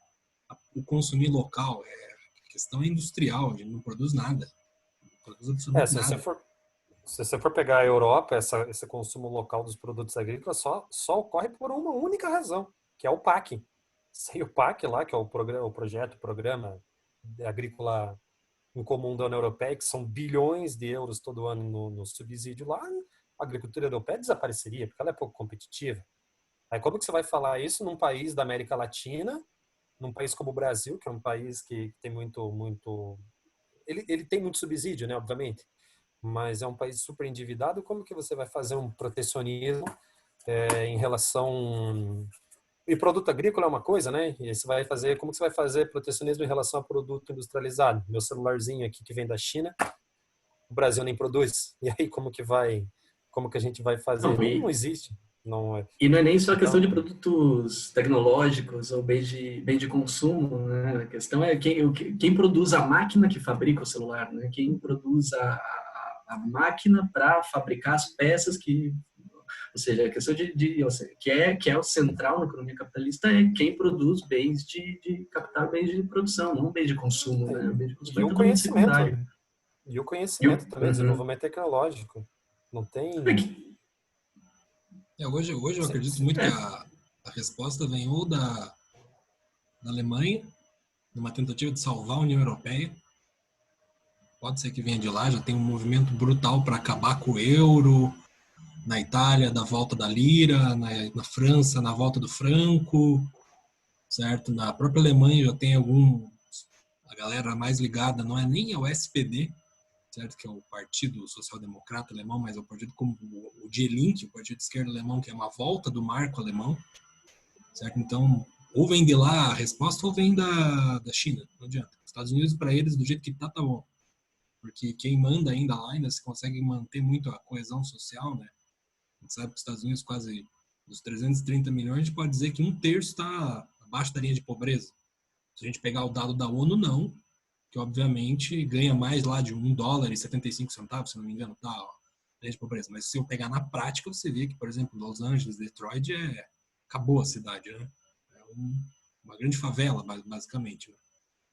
C: o consumir local, a questão é industrial, a gente não produz nada, não produz absolutamente
A: se você
C: nada.
A: for se você for pegar a Europa, esse consumo local dos produtos agrícolas só ocorre por uma única razão, que é o PAC. Sem o PAC lá, que é o programa agrícola em comum da União Europeia, que são bilhões de euros todo ano no subsídio lá, a agricultura europeia desapareceria, porque ela é pouco competitiva. Aí como que você vai falar isso num país da América Latina, num país como o Brasil, que é um país que tem ele tem muito subsídio, né, obviamente, mas é um país super endividado, como que você vai fazer um protecionismo em relação... E produto agrícola é uma coisa, né? E você vai fazer, como que você vai fazer protecionismo em relação a produto industrializado? Meu celularzinho aqui que vem da China, o Brasil nem produz. E aí como que a gente vai fazer?
B: Não,
A: Não existe. Não é.
B: e não é nem só a questão
A: Então,
B: de produtos tecnológicos ou bem de consumo, né? A questão é quem produz a máquina que fabrica o celular, né? Quem produz a máquina para fabricar as peças que, ou seja, a questão ou seja, que é o central na economia capitalista é quem produz bens de captar bens de produção, não bens de consumo, né? O bem de consumo
A: e
B: é
A: o
B: totalmente
A: conhecimento,
B: secundário.
A: e o
B: E o,
A: conhecimento também,
B: uhum.
A: desenvolvimento tecnológico. Não
B: É
A: tem.
B: que-
C: Hoje eu acredito muito que
B: é,
C: a resposta vem ou da Alemanha, numa tentativa de salvar a União Europeia. Pode ser que venha de lá, já tem um movimento brutal para acabar com o euro, na Itália, da volta da lira, na França, na volta do franco, certo? Na própria Alemanha já tem a galera mais ligada, não é nem ao SPD, certo? Que é o Partido Social Democrata Alemão, mas é o partido como o Die Linke, o Partido de Esquerda Alemão, que é uma volta do marco alemão, certo? Então, ou vem de lá a resposta ou vem da China, não adianta. Os Estados Unidos, para eles, do jeito que tá bom. Porque quem manda ainda se consegue manter muito a coesão social, né? A gente sabe que os Estados Unidos, quase dos 330 milhões, a gente pode dizer que um terço está abaixo da linha de pobreza. Se a gente pegar o dado da ONU, não, que obviamente ganha mais lá de $1,75, se não me engano, tá, ó, linha de pobreza. Mas se eu pegar na prática, você vê que, por exemplo, Los Angeles, Detroit, acabou a cidade, né? É uma grande favela, basicamente, né?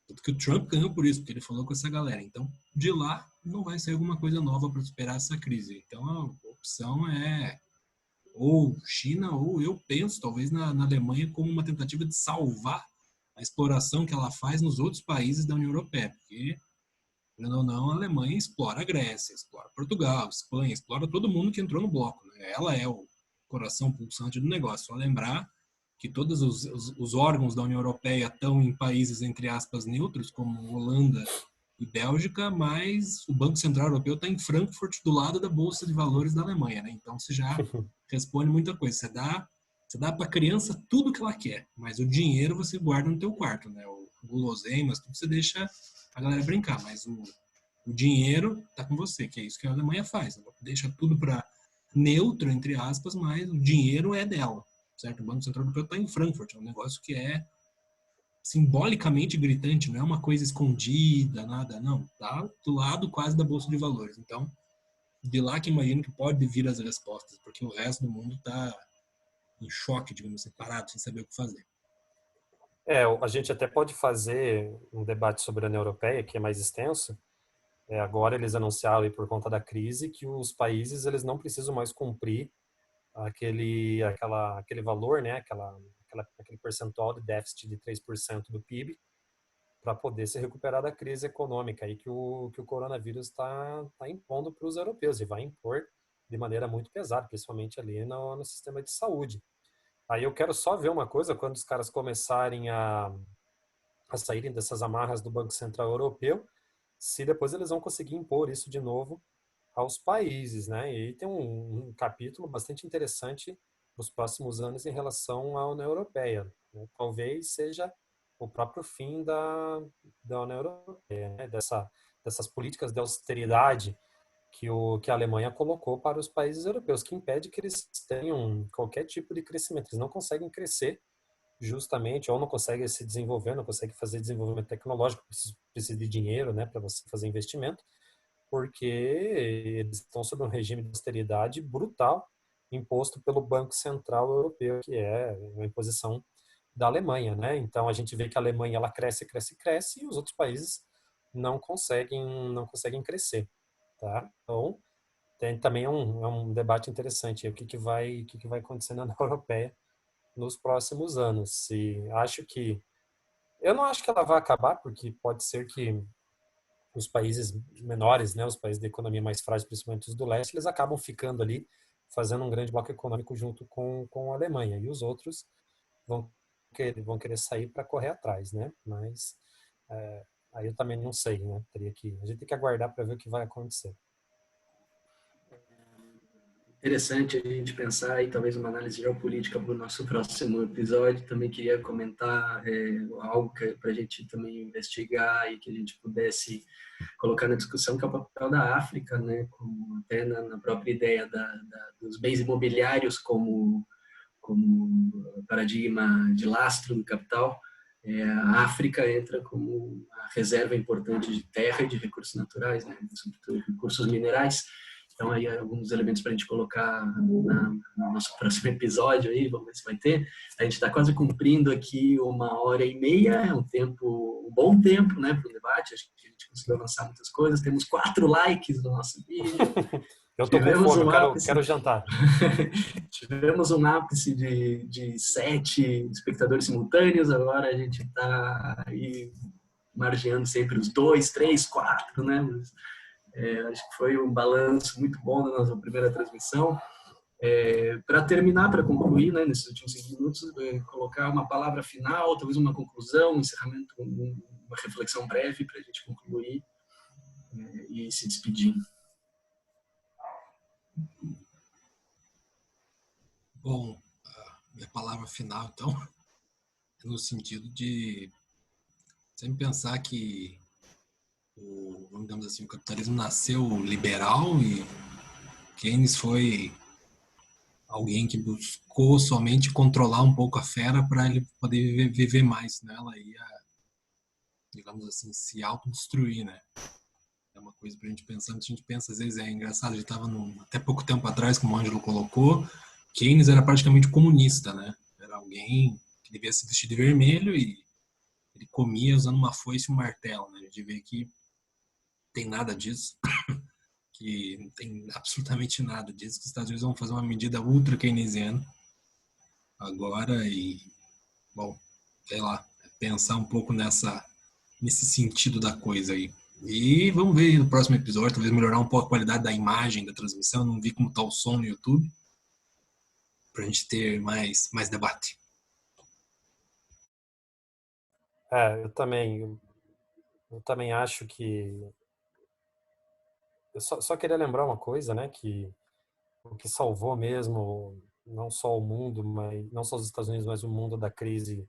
C: Tanto que o Trump ganhou por isso, porque ele falou com essa galera. Então, de lá, não vai ser alguma coisa nova para superar essa crise. Então, a opção é ou China, ou eu penso, talvez, na Alemanha como uma tentativa de salvar a exploração que ela faz nos outros países da União Europeia. Porque, querendo ou não, a Alemanha explora a Grécia, explora Portugal, Espanha, explora todo mundo que entrou no bloco. Né? Ela é o coração pulsante do negócio. Só lembrar que todos os órgãos da União Europeia estão em países, entre aspas, neutros, como Holanda e Bélgica, mas o Banco Central Europeu está em Frankfurt, do lado da Bolsa de Valores da Alemanha. Né? Então, você já responde muita coisa. Você dá para a criança tudo que ela quer, mas o dinheiro você guarda no teu quarto. Né? O guloseimas, tudo você deixa a galera brincar, mas o dinheiro está com você, que é isso que a Alemanha faz. Ela deixa tudo para neutro, entre aspas, mas o dinheiro é dela. Certo? O Banco Central Europeu está em Frankfurt, é um negócio que é simbolicamente gritante, não é uma coisa escondida, nada, não. Tá do lado quase da Bolsa de Valores. Então, de lá que imagino que pode vir as respostas, porque o resto do mundo está em choque, digamos assim, parado, sem saber o que fazer.
A: A gente até pode fazer um debate sobre a União Europeia, que é mais extenso. Agora eles anunciaram, aí, por conta da crise, que os países eles não precisam mais cumprir aquele valor, né, aquele percentual de déficit de 3% do PIB para poder se recuperar da crise econômica aí que o coronavírus está impondo para os europeus e vai impor de maneira muito pesada, principalmente ali no sistema de saúde. Aí eu quero só ver uma coisa, quando os caras começarem a saírem dessas amarras do Banco Central Europeu, se depois eles vão conseguir impor isso de novo aos países, né? E tem um capítulo bastante interessante nos próximos anos em relação à União Europeia. Né? Talvez seja o próprio fim da União Europeia, né? Dessas políticas de austeridade que a Alemanha colocou para os países europeus, que impede que eles tenham qualquer tipo de crescimento. Eles não conseguem crescer justamente, ou não consegue se desenvolver, não consegue fazer desenvolvimento tecnológico, precisa de dinheiro, né, para você fazer investimento, porque eles estão sob um regime de austeridade brutal imposto pelo Banco Central Europeu, que é uma imposição da Alemanha, né? Então a gente vê que a Alemanha ela cresce, cresce, cresce e os outros países não conseguem crescer, tá? Então tem também um debate interessante, o que que vai acontecer na União Europeia nos próximos anos. E acho que eu não acho que ela vai acabar, porque pode ser que os países menores, né, os países de economia mais frágil, principalmente os do leste, eles acabam ficando ali fazendo um grande bloco econômico junto com a Alemanha, e os outros vão querer sair para correr atrás, né? Mas aí eu também não sei, né? A gente tem que aguardar para ver o que vai acontecer.
B: Interessante a gente pensar e talvez uma análise geopolítica para o nosso próximo episódio. Também queria comentar algo para a gente também investigar e que a gente pudesse colocar na discussão, que é o papel da África, né? Como até na própria ideia dos bens imobiliários como paradigma de lastro do capital. A África entra como uma reserva importante de terra e de recursos naturais, né? Sobretudo recursos minerais. Então, aí, alguns elementos para a gente colocar no nosso próximo episódio aí, vamos ver se vai ter. A gente está quase cumprindo aqui 1h30, é um bom tempo, né, para o debate. Acho que a gente conseguiu avançar muitas coisas. Temos 4 likes no nosso vídeo.
A: Eu tô com fome, eu quero jantar.
B: Tivemos um ápice de 7 espectadores simultâneos, agora a gente está aí margeando sempre os 2, 3, 4, né? Mas, acho que foi um balanço muito bom da nossa primeira transmissão. Para terminar, para concluir, né, nesses últimos 5 minutos, colocar uma palavra final, talvez uma conclusão, um encerramento, uma reflexão breve para a gente concluir e se despedir.
C: Bom, a minha palavra final, então, é no sentido de sempre pensar que digamos assim, o capitalismo nasceu liberal e Keynes foi alguém que buscou somente controlar um pouco a fera para ele poder viver mais nela e, digamos assim, se autodestruir, né? É uma coisa para a gente pensar. A gente pensa, às vezes, é engraçado, a gente estava até pouco tempo atrás, como o Ângelo colocou, Keynes era praticamente comunista, né? Era alguém que devia se vestir de vermelho e ele comia usando uma foice e um martelo, né? A gente vê que tem nada disso, que não tem absolutamente nada disso, que os Estados Unidos vão fazer uma medida ultra keynesiana agora e, bom, sei lá, pensar um pouco nesse sentido da coisa aí. E vamos ver no próximo episódio, talvez melhorar um pouco a qualidade da imagem da transmissão, não vi como está o som no YouTube, para a gente ter mais debate.
A: Eu também acho que eu só queria lembrar uma coisa, né, que o que salvou mesmo não só o mundo, mas não só os Estados Unidos, mas o mundo da crise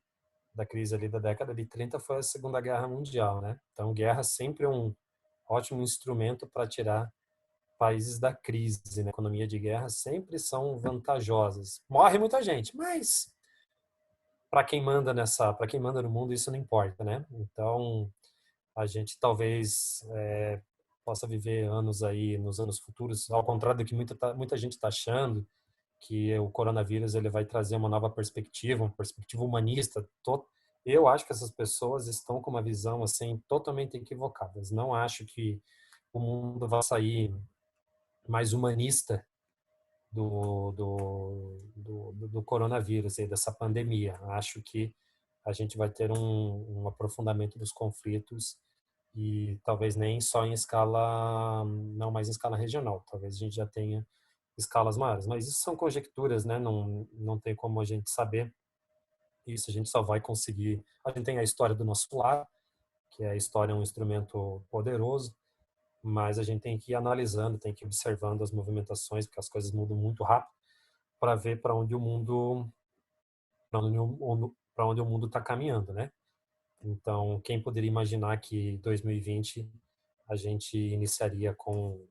A: ali da década de 30 foi a Segunda Guerra Mundial, né? Então, guerra sempre é um ótimo instrumento para tirar países da crise, né? Economia de guerra sempre são vantajosas. Morre muita gente, mas para quem manda no mundo isso não importa, né? Então, a gente talvez possa viver anos aí nos anos futuros, ao contrário do que muita gente está achando, que o coronavírus ele vai trazer uma perspectiva humanista. Eu acho que essas pessoas estão com uma visão assim totalmente equivocada. Não acho que o mundo vai sair mais humanista do coronavírus e dessa pandemia. Acho que a gente vai ter um aprofundamento dos conflitos e talvez nem só em escala, não mais em escala regional. Talvez a gente já tenha escalas maiores. Mas isso são conjecturas, né? Não tem como a gente saber. Isso a gente só vai conseguir. A gente tem a história do nosso lar, que a história é um instrumento poderoso, mas a gente tem que ir analisando, tem que ir observando as movimentações, porque as coisas mudam muito rápido, para ver para onde o mundo está caminhando, né? Então, quem poderia imaginar que 2020 a gente iniciaria com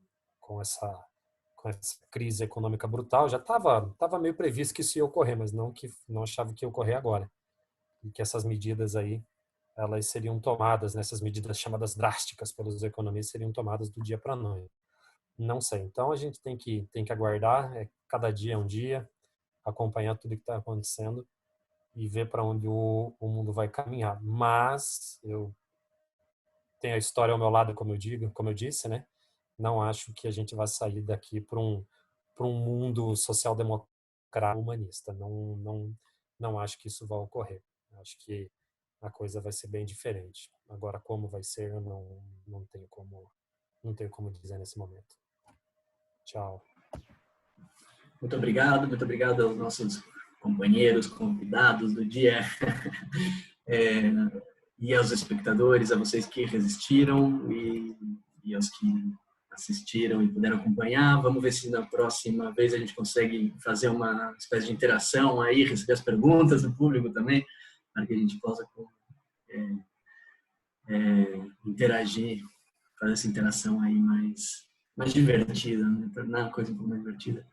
A: essa com essa crise econômica brutal? Já estava meio previsto que isso ia ocorrer, mas não achava que ia ocorrer agora. e que essas medidas aí, elas seriam tomadas, essas medidas chamadas drásticas pelos economistas, seriam tomadas do dia para a noite. Não sei. Então, a gente tem que aguardar, cada dia é um dia, acompanhar tudo que está acontecendo e ver para onde o mundo vai caminhar. Mas eu tenho a história ao meu lado, como eu disse, né? Não acho que a gente vai sair daqui para um mundo social-democrata humanista. Não acho que isso vai ocorrer. Acho que a coisa vai ser bem diferente. Agora, como vai ser, eu não tenho como dizer nesse momento. Tchau.
B: Muito obrigado aos nossos companheiros, convidados do dia, e aos espectadores, a vocês que resistiram e aos que assistiram e puderam acompanhar. Vamos ver se na próxima vez a gente consegue fazer uma espécie de interação aí, receber as perguntas do público também, para que a gente possa interagir, fazer essa interação aí mais divertida, né? Tornar a coisa um pouco mais divertida.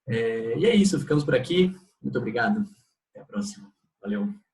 B: E é isso, ficamos por aqui. Muito obrigado. Até a próxima. Valeu.